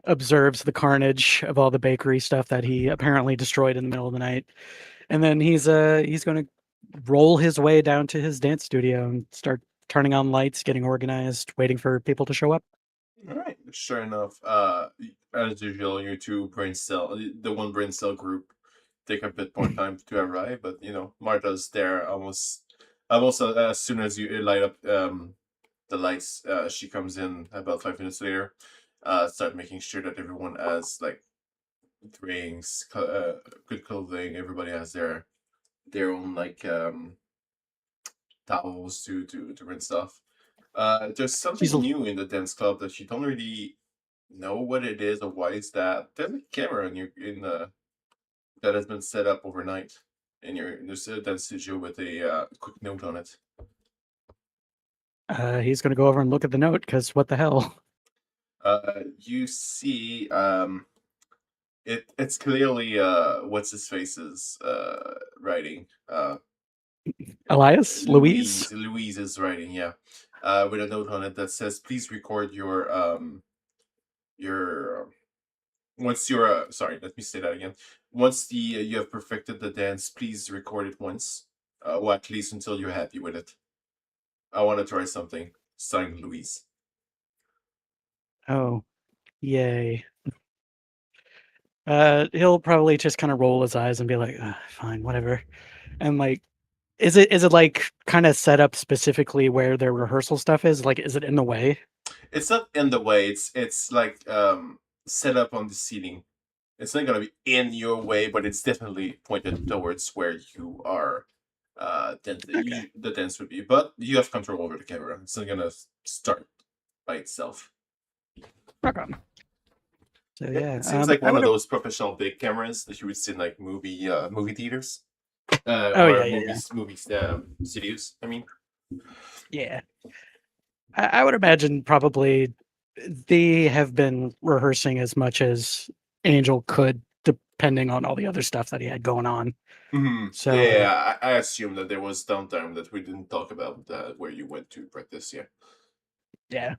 observes the carnage of all the bakery stuff that he apparently destroyed in the middle of the night. And then he's going to roll his way down to his dance studio and start turning on lights, getting organized, waiting for people to show up. All right, sure enough. As usual, your two brain cell, the one brain cell group, take a bit more time to arrive, but Marta's there almost as soon as you light up the lights. She comes in about 5 minutes later. Start making sure that everyone has like drinks, good clothing. Everybody has their own like towels to rinse off. There's something She's new in the dance club that you don't really know what it is or why it's that. There's a camera in the that has been set up overnight in your dance studio with a quick note on it. he's going to go over and look at the note because what the hell? You see, it's clearly what's his face's writing. Elias, Louise. Louise is writing, yeah. With a note on it that says, "Please record your once you're sorry, let me say that again. Once you have perfected the dance, please record it once, or at least until you're happy with it. I want to try something." Signed, Louise. Oh, yay. He'll probably just kind of roll his eyes and be like, "Fine, whatever." And like, is it like kind of set up specifically where their rehearsal stuff is? Like, is it in the way? It's not in the way. It's like set up on the ceiling. It's not gonna be in your way, but it's definitely pointed towards where you are. The dance would be, but you have control over the camera. It's not gonna start by itself. Rock on. So yeah, It seems like one of those professional big cameras that you would see in like movie theaters. Movie studios. I mean, yeah. I would imagine probably they have been rehearsing as much as Angel could, depending on all the other stuff that he had going on. mm-hmm. So yeah, I assume that there was downtime that we didn't talk about where you went to practice. Yeah.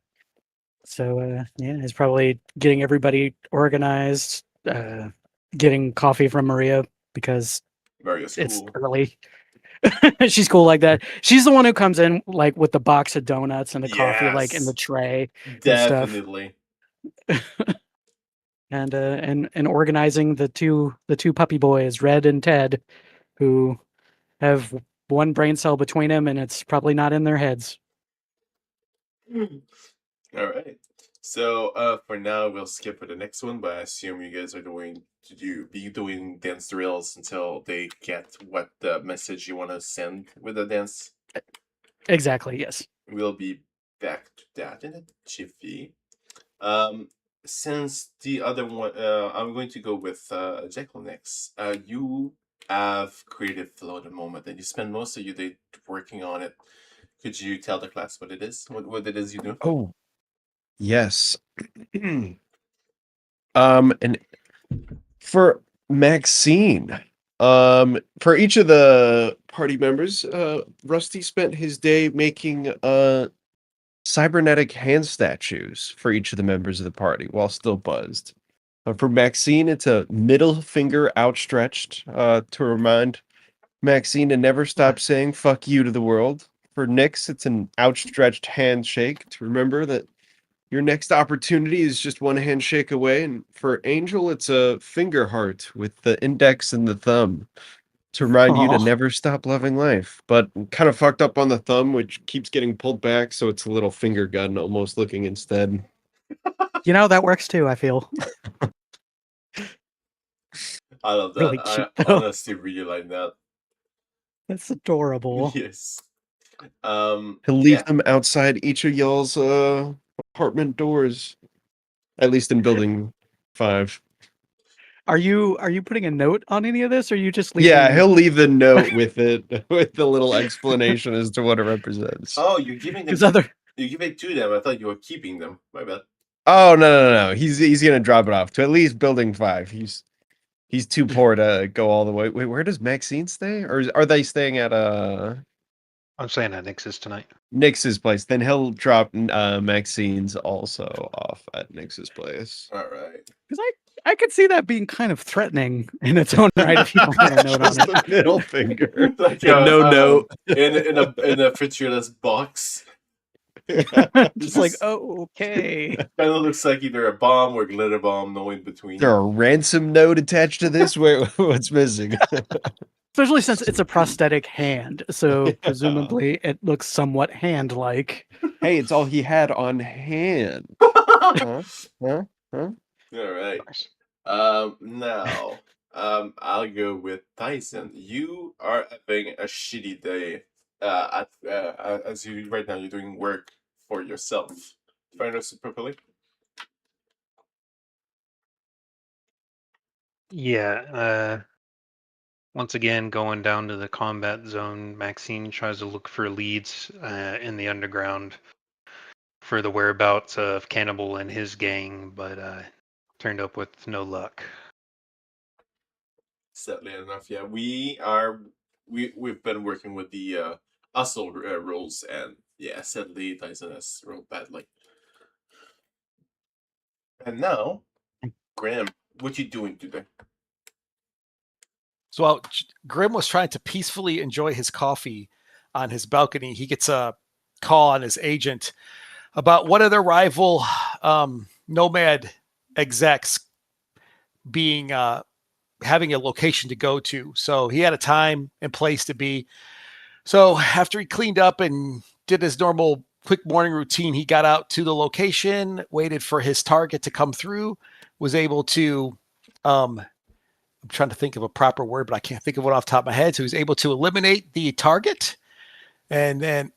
So yeah, he's probably getting everybody organized, getting coffee from Maria because it's cool. early. She's cool like that. She's the one who comes in like with the box of donuts and the coffee like in the tray. Definitely. And organizing the two puppy boys, Red and Ted, who have one brain cell between them, and it's probably not in their heads. All right. So for now, we'll skip for the next one, but I assume you guys are going to be doing dance drills until they get what the message you want to send with the dance. Exactly. Yes. We'll be back to that in a jiffy. Since the other one, I'm going to go with Jekyll next. You have creative flow at the moment, and you spend most of your day working on it. Could you tell the class what it is? What it is you do? Oh, yes. And for Maxine, for each of the party members, Rusty spent his day making cybernetic hand statues for each of the members of the party while still buzzed. For Maxine, it's a middle finger outstretched to remind Maxine to never stop saying fuck you to the world. For Nyx, it's an outstretched handshake to remember that your next opportunity is just one handshake away. And for Angel, it's a finger heart with the index and the thumb to remind you to never stop loving life. But kind of fucked up on the thumb, which keeps getting pulled back, so it's a little finger gun almost looking instead. That works too, I feel. I love that. Really cute, I though. honestly really like that. That's adorable. Yes. He'll leave them outside each of y'all's apartment doors. At least in building 5. Are you putting a note on any of this, or are you just leaving? Yeah, he'll leave the note with it, with the little explanation as to what it represents. Oh, you're giving them. You give it to them. I thought you were keeping them. My bad. Oh no! He's gonna drop it off to at least building 5. He's too poor to go all the way. Wait, where does Maxine stay? Or are they staying at I'm staying at Nix's tonight. Nix's place? Then he'll drop Maxine's also off at Nix's place. All right. Because I could see that being kind of threatening in its own right if you don't have a note on Just it. the middle finger. Like, No note. in a featureless box. Just like, oh, okay. Kind of looks like either a bomb or glitter bomb, no in between. Is there a ransom note attached to this? Wait, what's missing? Especially since it's a prosthetic hand, so presumably it looks somewhat hand-like. Hey, it's all he had on hand. Huh? All right. Nice. Now, I'll go with Tyson. You are having a shitty day. As you right now, you're doing work for yourself. If I understood properly. Yeah. Once again, going down to the combat zone, Maxine tries to look for leads in the underground for the whereabouts of Cannibal and his gang, but turned up with no luck. Sadly enough, yeah, we've been working with the hustle rules, and yeah, sadly Tyson has rolled badly. And now, Graham, what you doing today? So while Grim was trying to peacefully enjoy his coffee on his balcony, he gets a call on his agent about one of their rival nomad execs being having a location to go to. So he had a time and place to be. So after he cleaned up and did his normal quick morning routine, he got out to the location, waited for his target to come through, was able to I'm trying to think of a proper word, but I can't think of it off the top of my head. So he was able to eliminate the target, and then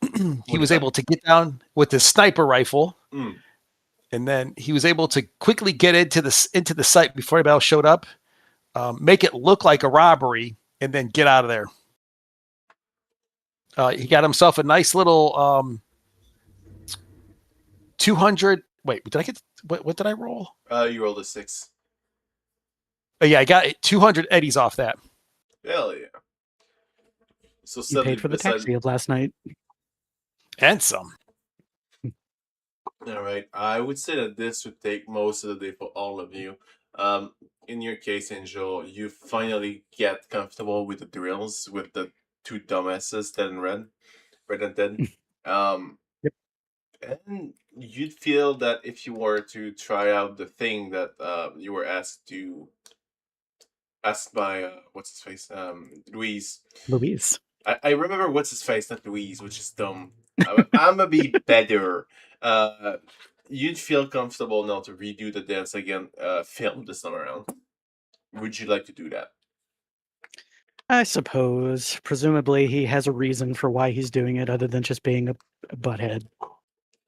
he was able to get down with his sniper rifle. And then he was able to quickly get into the site before anybody else showed up, make it look like a robbery, and then get out of there. He got himself a nice little 200. Wait, did I get what did I roll? You rolled a 6. Yeah, I got 200 eddies off that. Hell yeah! So You paid for the taxi of last night. And some. All right, I would say that this would take most of the day for all of you. In your case, Angel, you finally get comfortable with the drills with the two dumbasses, Ted and Red and Ted. Yep. And you'd feel that if you were to try out the thing that you were asked by what's his face, Louise. I remember what's his face, not Louise, which is dumb. I'm gonna be better. You'd feel comfortable now to redo the dance again, film this time around. Would you like to do that? I suppose. Presumably he has a reason for why he's doing it other than just being a butthead.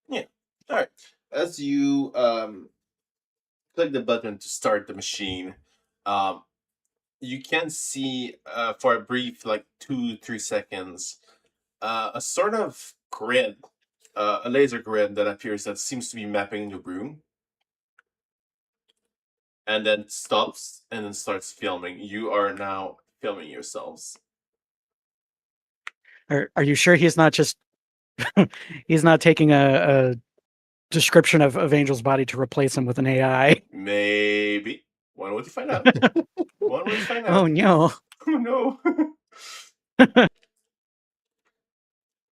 Yeah. All right. As you click the button to start the machine, you can see for a brief, like 2-3 seconds, a sort of grid, a laser grid that appears that seems to be mapping the room, and then stops and then starts filming. You are now filming yourselves. Are you sure he's not just he's not taking a description of Angel's body to replace him with an AI? Maybe. When would you find out? When would you find out? Oh no. Oh no. But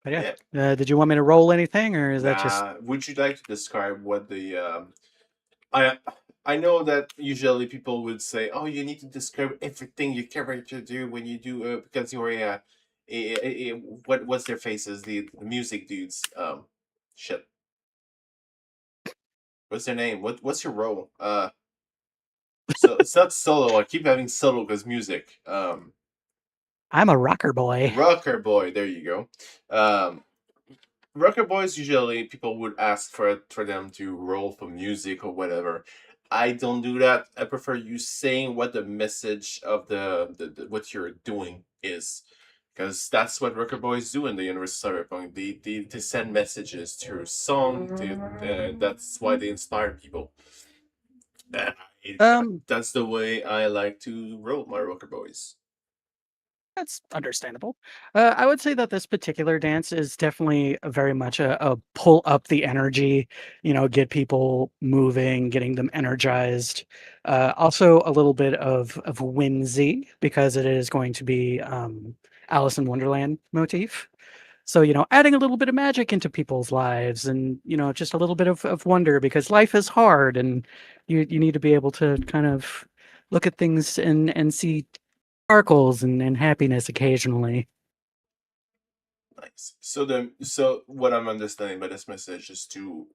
yeah. Did you want me to roll anything, or is that just? Would you like to describe what the I know that usually people would say, "Oh, you need to describe everything your character do when you do because you're what's their faces, the music dudes, shit. What's their name? What's your role? So it's not solo. I keep having solo because music. I'm a rocker boy. Rocker boy. There you go. Rocker boys, usually people would ask for them to roll for music or whatever. I don't do that. I prefer you saying what the message of the what you're doing is, because that's what rocker boys do in the universe of Cyberpunk. They send messages through song. That's why they inspire people. That's the way I like to roll my rocker boys. That's understandable. I would say that this particular dance is definitely very much a pull up the energy, get people moving, getting them energized. Also, a little bit of whimsy because it is going to be Alice in Wonderland motif. So, adding a little bit of magic into people's lives and, just a little bit of wonder because life is hard and you need to be able to kind of look at things and see sparkles and happiness occasionally. Nice. So what I'm understanding by this message is to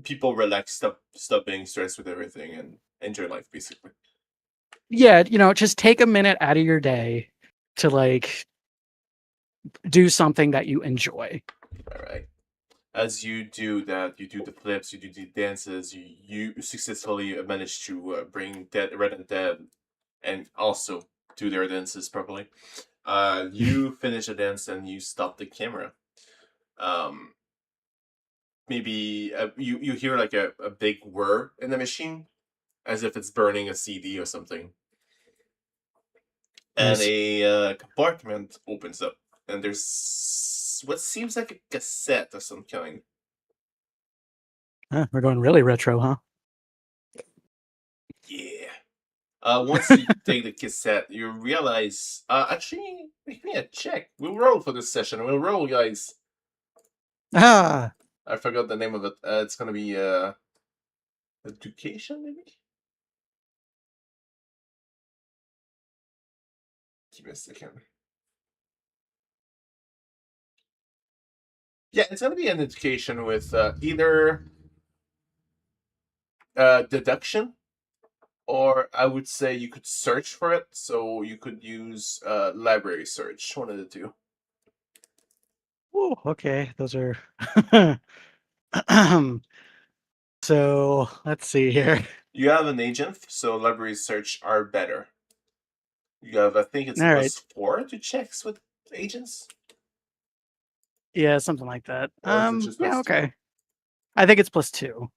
people relax, stop being stressed with everything, and enjoy life, basically. Yeah, just take a minute out of your day to like do something that you enjoy. All right. As you do that, you do the flips, you do the dances, you successfully manage to bring Red and Dead, and also do their dances properly. You finish a dance and you stop the camera. Um, Maybe you hear like a big whir in the machine, as if it's burning a CD or something, and Nice. a compartment opens up, and there's what seems like a cassette of some kind. We're going really retro, huh? Yeah. Once you take the cassette, you realize. Actually, make me a check. We'll roll for this session. We'll roll, guys. Ah, I forgot the name of it. It's gonna be education, maybe. Give me a second. Yeah, it's gonna be an education with either deduction, or I would say you could search for it. So you could use library search. One of the two. ooh, okay. Those are. So let's see here. You have an agent, so library search are better. You have, I think it's All right. +4 to checks with agents. Yeah, something like that. Or is it just Yeah, +2? okay. I think it's +2,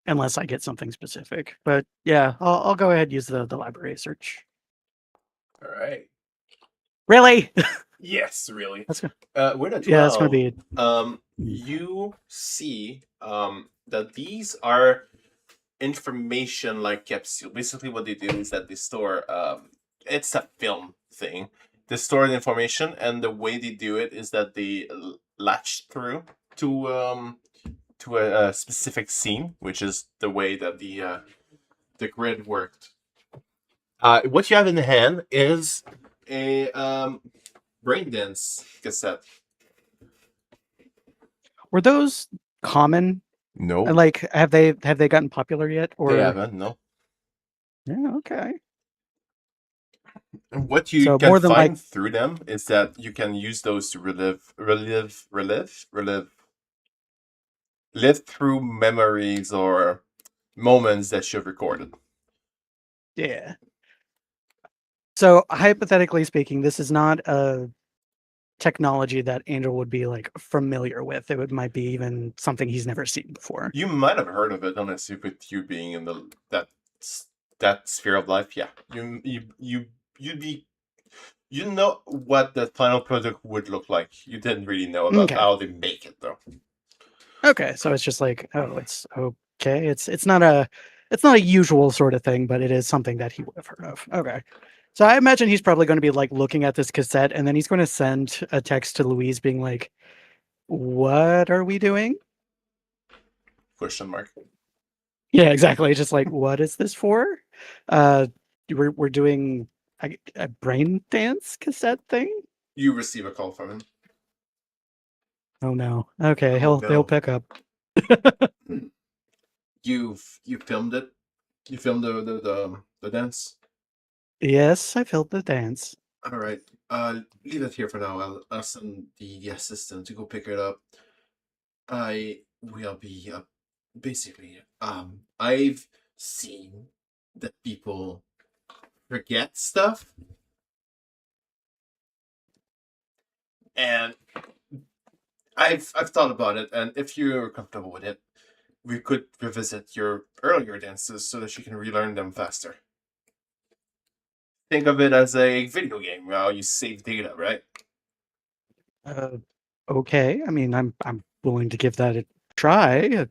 unless I get something specific. But yeah, I'll go ahead and use the library search. All right. Really? Yes, really. That's good. With a 12, Yeah, that's gonna be. you see that these are information like capsule. Basically, what they do is that they store. It's a film thing. They store the information, and the way they do it is that they latch through to a specific scene, which is the way that the grid worked. What you have in the hand is a braindance cassette. Were those common? No, Like, have they gotten popular yet? Or they haven't. No. yeah, okay. And what you So can more than like, find through them is that you can use those to live through memories or moments that you've recorded. yeah. So hypothetically speaking, this is not a technology that Angel would be like familiar with. Might be even something he's never seen before. You might have heard of it, honestly, with you being in that sphere of life. Yeah, you'd be you know what the final product would look like. You didn't really know about Okay. how they make it, though. Okay, so it's just like, oh, it's okay. It's not a usual sort of thing, but it is something that he would have heard of. Okay. So I imagine he's probably going to be like looking at this cassette and then he's going to send a text to Louise being like, "What are we doing?" Question mark. Yeah, exactly. Just like, what is this for? Uh we're doing a brain dance cassette thing? You receive a call from him. Oh no. Okay, Oh, he'll no. pick up. You filmed it. You filmed the dance. Yes, I felt the dance. All right. Leave it here for now. I'll send the assistant to go pick it up. I will be basically. I've seen that people forget stuff, and I've thought about it. And if you're comfortable with it, we could revisit your earlier dances so that you can relearn them faster. Think of it as a video game where you save data, right? Okay. I mean, I'm willing to give that a try.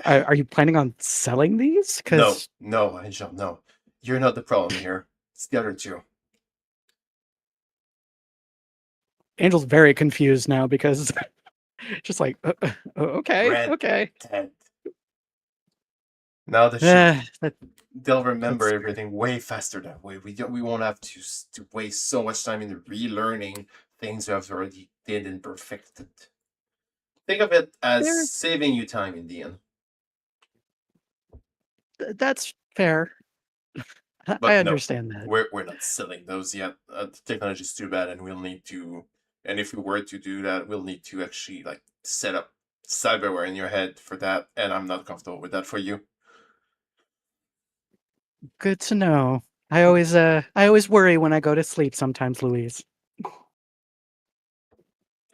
Are you planning on selling these? No, Angel, no. You're not the problem here. It's the other two. Angel's very confused now because just like, okay, Red okay. Dead. Now they'll remember that's everything way faster that way. We won't have to waste so much time in relearning things we have already did and perfected. Think of it as saving you time in the end. That's fair. But I no, understand that. We're not selling those yet. The technology is too bad, and we'll need to. And if we were to do that, we'll need to actually like set up cyberware in your head for that, and I'm not comfortable with that for you. Good to know. I always worry when I go to sleep sometimes, Louise.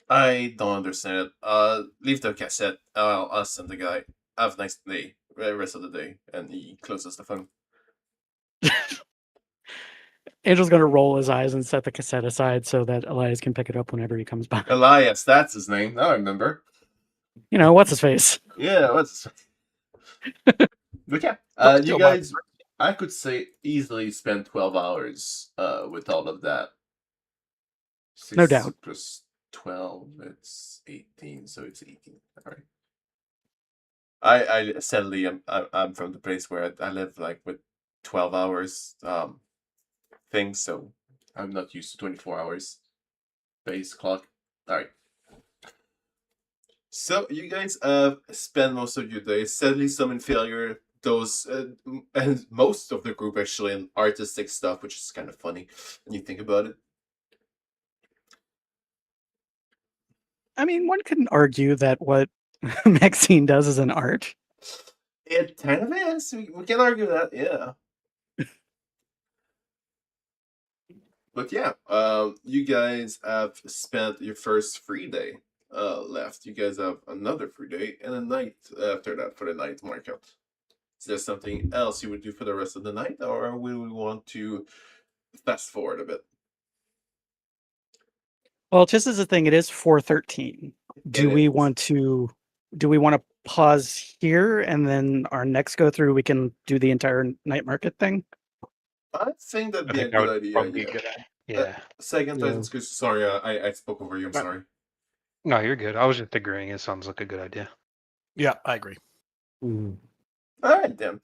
I don't understand it. Leave the cassette. I'll send the guy. Have a nice day. Rest of the day, and he closes the phone. Angel's gonna roll his eyes and set the cassette aside so that Elias can pick it up whenever he comes by. Elias, that's his name. Now I remember. You know, what's his face? Yeah, what's but yeah, you guys, I could say easily spend 12 hours with all of that. No doubt. Plus 12, it's 18, so it's 18. All right. I sadly, I'm from the place where I live like with 12 hours things, so I'm not used to 24 hours base clock. All right. So you guys spend most of your day, sadly some in failure, those and most of the group actually in artistic stuff, which is kind of funny when you think about it. I mean, one can argue that what Maxine does is an art. It kind of is. We can argue that, yeah. But yeah, you guys have spent your first free day left. You guys have another free day and a night after that for the night market. Is there something else you would do for the rest of the night, or will we want to fast forward a bit? Well, just as a thing, it is 4:13. Do we want to pause here and then our next go through we can do the entire night market thing? I think that'd I be a think that good would idea. probably be Yeah. a good idea. Yeah. Second, Yeah. excuse. Sorry, I spoke over you. I'm sorry. No, you're good. I was just agreeing. It sounds like a good idea. Yeah, I agree. All right then.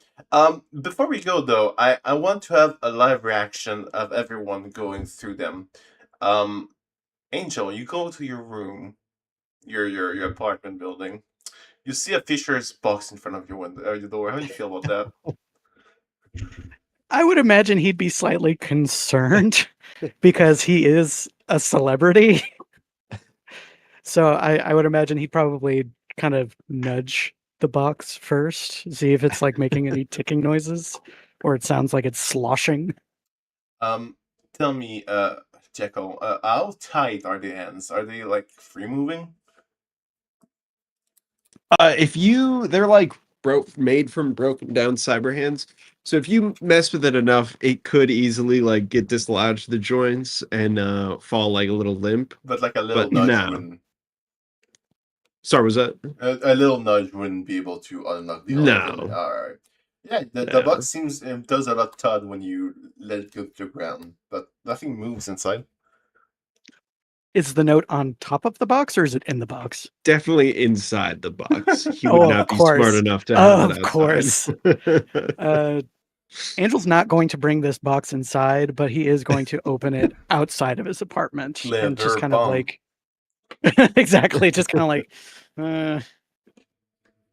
Before we go though, I want to have a live reaction of everyone going through them. Angel, you go to your room, your apartment building. You see a Fisher's box in front of your window, your door. How do you feel about that? I would imagine he'd be slightly concerned because he is a celebrity. So I would imagine he'd probably kind of nudge the box first, see if it's like making any ticking noises, or it sounds like it's sloshing. Tell me, Jekyll, how tight are the ends? Are they like free moving? They're like made from broken down cyber hands. So if you mess with it enough, it could easily like get dislodged the joints and fall like a little limp. But like a little nudge wouldn't. Sorry, was that? A little nudge wouldn't be able to unlock the No. All right. Yeah, the box seems does a lot thud when you let it go to the ground, but nothing moves inside. Is the note on top of the box or is it in the box? Definitely inside the box. He Oh, would of not be course. smart enough to have it Of course. Angel's not going to bring this box inside, but he is going to open it outside of his apartment and just kind of like exactly, just kind of like yeah,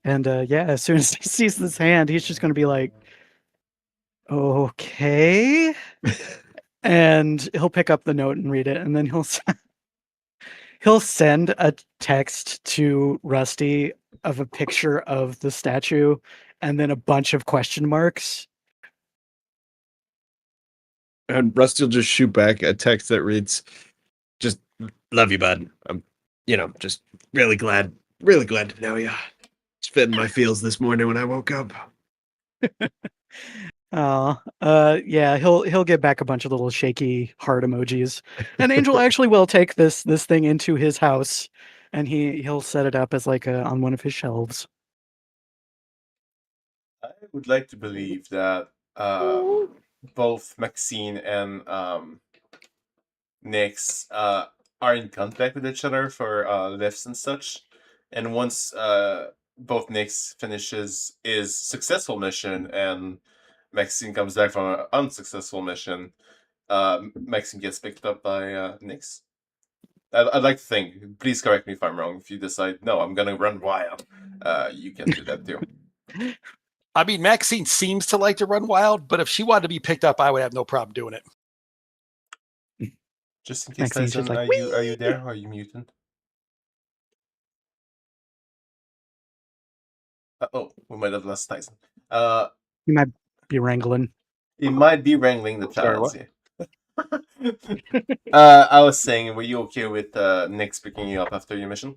as soon as he sees this hand, he's just going to be like, okay. And he'll pick up the note and read it, and then he'll send a text to Rusty of a picture of the statue and then a bunch of question marks. And Rusty will just shoot back a text that reads, "Just love you, bud. I'm, just really glad to know you." Spitting my feels this morning when I woke up. Oh, yeah, he'll get back a bunch of little shaky heart emojis. And Angel actually will take this thing into his house, and he'll set it up as like on one of his shelves. I would like to believe that both Maxine and Nyx are in contact with each other for lifts and such. And once both Nyx finishes his successful mission and Maxine comes back from an unsuccessful mission, Maxine gets picked up by Nyx. I'd like to think. Please correct me if I'm wrong. If you decide, no, I'm gonna run wild, you can do that too. I mean, Maxine seems to like to run wild, but if she wanted to be picked up, I would have no problem doing it. Just in case, Maxine's Tyson, just like, are you there? Are you mutant? Oh, we might have lost Tyson. You might be wrangling. He might be wrangling the Sorry, child. what? I was saying, were you okay with Nyx picking you up after your mission?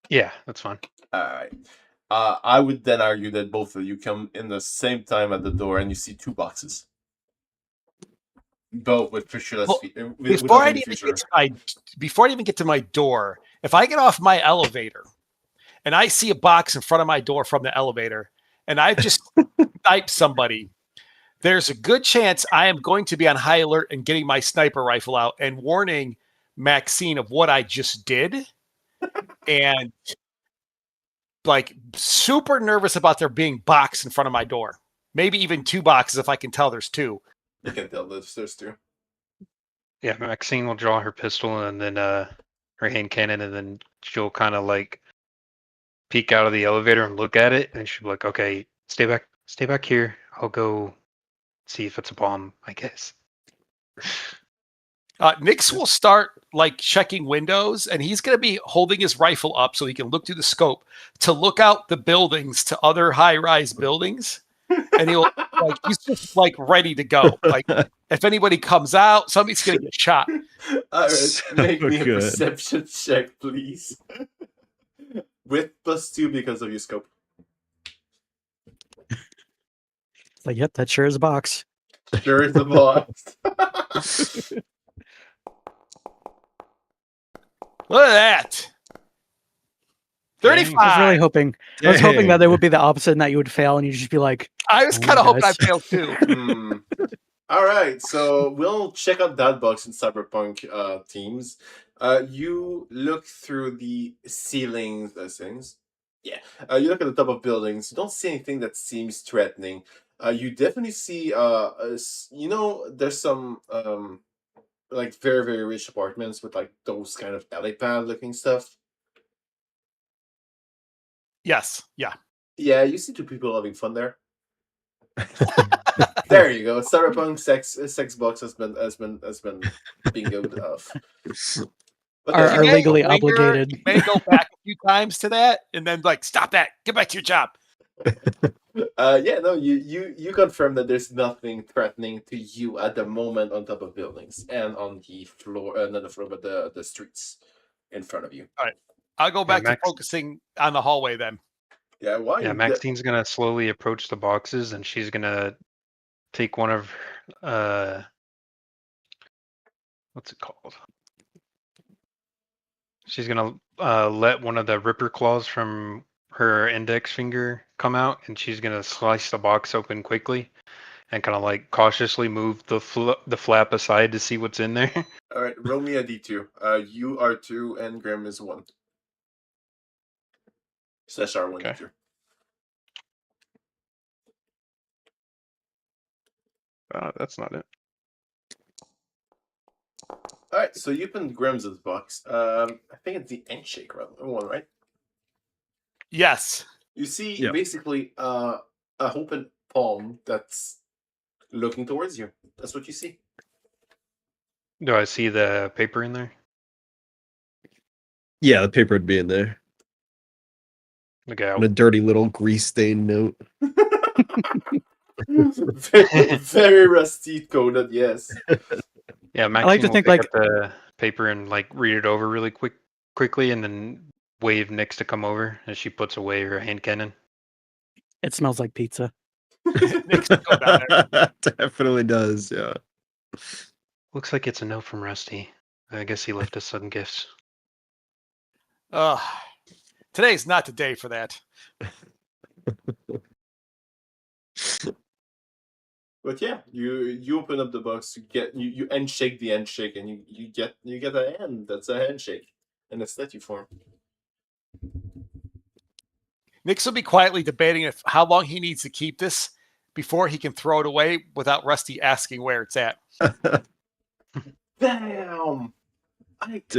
Yeah, that's fine. Alright. I would then argue that both of you come in the same time at the door and you see two boxes. Both with featureless Well, feet. Before I even get to my door, if I get off my elevator and I see a box in front of my door from the elevator, and I've just sniped somebody, there's a good chance I am going to be on high alert and getting my sniper rifle out and warning Maxine of what I just did. And like super nervous about there being box in front of my door. Maybe even two boxes if I can tell there's two. You can tell there's two. Yeah, Maxine will draw her pistol and then her hand cannon, and then she'll kind of like peek out of the elevator and look at it, and she'll be like, "Okay, stay back here. I'll go see if it's a bomb, I guess." Nyx will start like checking windows, and he's going to be holding his rifle up so he can look through the scope to look out the buildings to other high-rise buildings, and he'll like he's just like ready to go. Like if anybody comes out, somebody's going to get shot. Alright, So make me a good. perception check, please. With +2 because of your scope. It's like, yep, that sure is a box. Sure is a box. Look at that. 35. I was really hoping. I was hoping that Dang. it would be the opposite, and that you would fail, and you'd just be like, I was Oh kind of my hoping I gosh. failed too. All right, so we'll check out that box in Cyberpunk teams. You look through the ceilings, those things. Yeah, you look at the top of buildings. You don't see anything that seems threatening. You definitely see, there's some like very very rich apartments with like those kind of helipad looking stuff. Yes. Yeah. Yeah, you see two people having fun there. There you go. Cyberpunk sex box has been bingoed off. But Are there's- legally Linger, obligated. You may go back a few times to that and then like stop that. Get back to your job. yeah, no, you confirm that there's nothing threatening to you at the moment on top of buildings and on the floor, not the floor, but the streets in front of you. I'll go back to Max- focusing on the hallway then. Yeah, why? Yeah, Maxine's gonna slowly approach the boxes, and she's gonna take one of what's it called? She's gonna let one of the ripper claws from her index finger come out, and she's gonna slice the box open quickly and kind of like cautiously move the flap aside to see what's in there. All right, roll me a d2. You are 2 and Grim is 1. Slash R1 Okay. d2. That's not it. All right, so you open Grim's box. I think it's the handshake one, right? Yes. You see Yeah. basically a open palm that's looking towards you. That's what you see. Do I see the paper in there? Yeah, the paper would be in there. Okay, On a dirty little grease stained note. very, very rusty coded, yes. yeah, Maxine like to will think, pick like- up the paper and like read it over really quickly, and then wave Nyx to come over as she puts away her hand cannon. It smells like pizza. Nyx, go down there. Definitely does, yeah. Looks like it's a note from Rusty. I guess he left us some gifts. Today's not the day for that. But yeah, you open up the box, you handshake the handshake, and you get a hand. That's a handshake, and a statue form. Nyx will be quietly debating how long he needs to keep this before he can throw it away without Rusty asking where it's at. Damn. Nyx,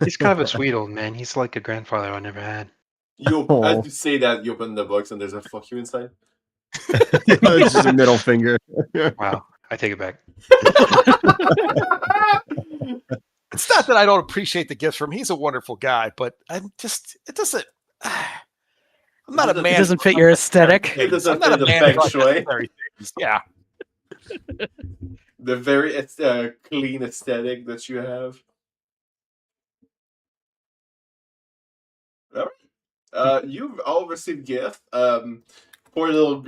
he's kind of a sweet old man. He's like a grandfather I never had. As you say that, you open the box and there's a fuck you inside. It's just a middle finger. Wow, I take it back. It's not that I don't appreciate the gifts from him. He's a wonderful guy, but it doesn't. I'm not a man. It doesn't fit your aesthetic. It doesn't I'm not fit a the man feng for shui. unnecessary things. Yeah. The very clean aesthetic that you have. All right. You've all received gift. Poor little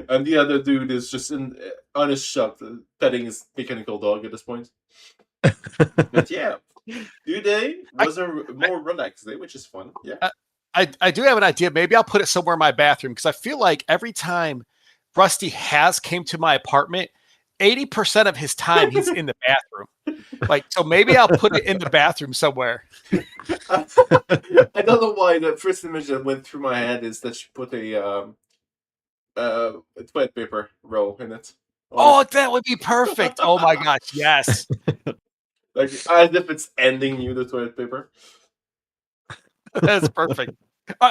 and the other dude is just on his shop petting his mechanical dog at this point. But yeah, due day was a more relaxed day, which is fun. Yeah. I do have an idea. Maybe I'll put it somewhere in my bathroom because I feel like every time Rusty has came to my apartment, 80% of his time he's in the bathroom. So maybe I'll put it in the bathroom somewhere. I don't know why the first image that went through my head is that she put a toilet paper roll in it. Oh, that would be perfect. Oh my gosh, yes. Like as if it's ending you the toilet paper. That's perfect.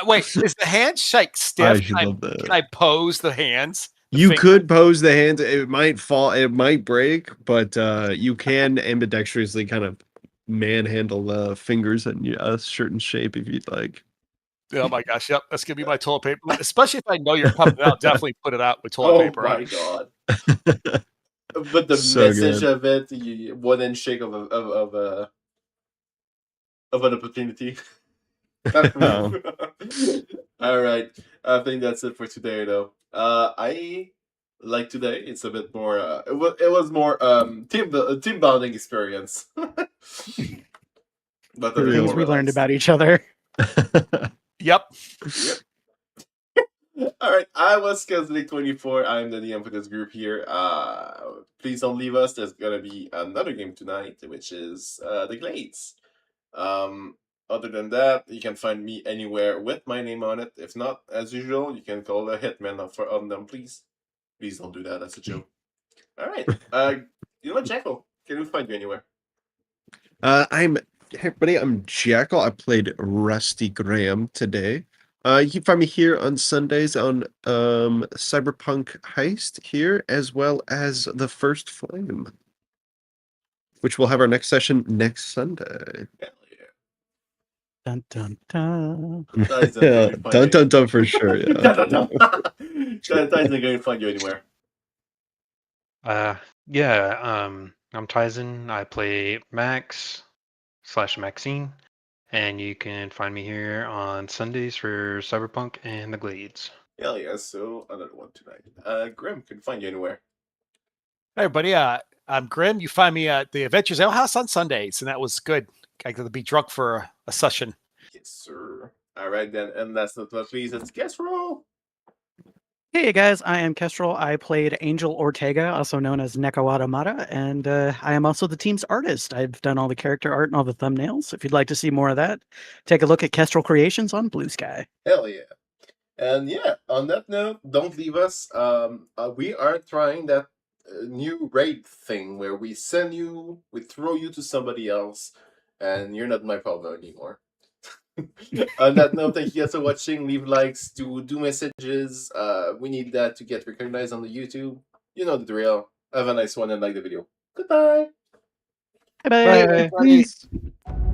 Wait, is the handshake stiff? Can I pose the hands? You could pose the hands. It might fall. It might break, but you can ambidextrously kind of manhandle the fingers in a certain shape if you'd like. Oh my gosh, yep. That's going to be my toilet paper. Especially if I know you're coming out, definitay put it out with toilet paper. Oh my god. But the So message good. of it, one handshake of an opportunity. Oh. All right, I think that's it for today, though. I like today. It's a bit more. It was more team bonding experience. But The things we learned about each other. Yep. All right, I was Skelslick24. I'm the DM for this group here. Please don't leave us. There's gonna be another game tonight, which is the Glades. Other than that, you can find me anywhere with my name on it. If not, as usual, you can call the hitman on them, please. Please don't do that. That's a joke. All right. You know what, Jackal? Can we find you anywhere? Hey everybody, I'm Jackal. I played Rusty Graham today. You can find me here on Sundays on Cyberpunk Heist here, as well as The First Flame, which we'll have our next session next Sunday. Hell yeah. Dun dun dun. Yeah, dun dun dun for sure. Yeah. Dun, dun, dun. Ty's not going to find you anywhere. I'm Tyson. I play Max/Maxine, and you can find me here on Sundays for Cyberpunk and the Glades. Hell yeah, so another one tonight. Grim, can find you anywhere. Hey everybody, I'm Grim. You find me at the Adventures Ale House on Sundays, and that was good. I got to be drunk for a session. Yes, sir. All right then, and last but not least, it's guest roll. Hey guys, I am Kestrel. I played Angel Ortega, also known as Nekawada Mata, and I am also the team's artist. I've done all the character art and all the thumbnails. If you'd like to see more of that, take a look at Kestrel Creations on Blue Sky. Hell yeah. And yeah, on that note, don't leave us. We are trying that new raid thing where we throw you to somebody else, and you're not my problem anymore. On that note, thank you guys for watching. Leave likes, do messages. We need that to get recognized on the YouTube. You know the drill. Have a nice one and like the video. Goodbye. Bye-bye. Bye.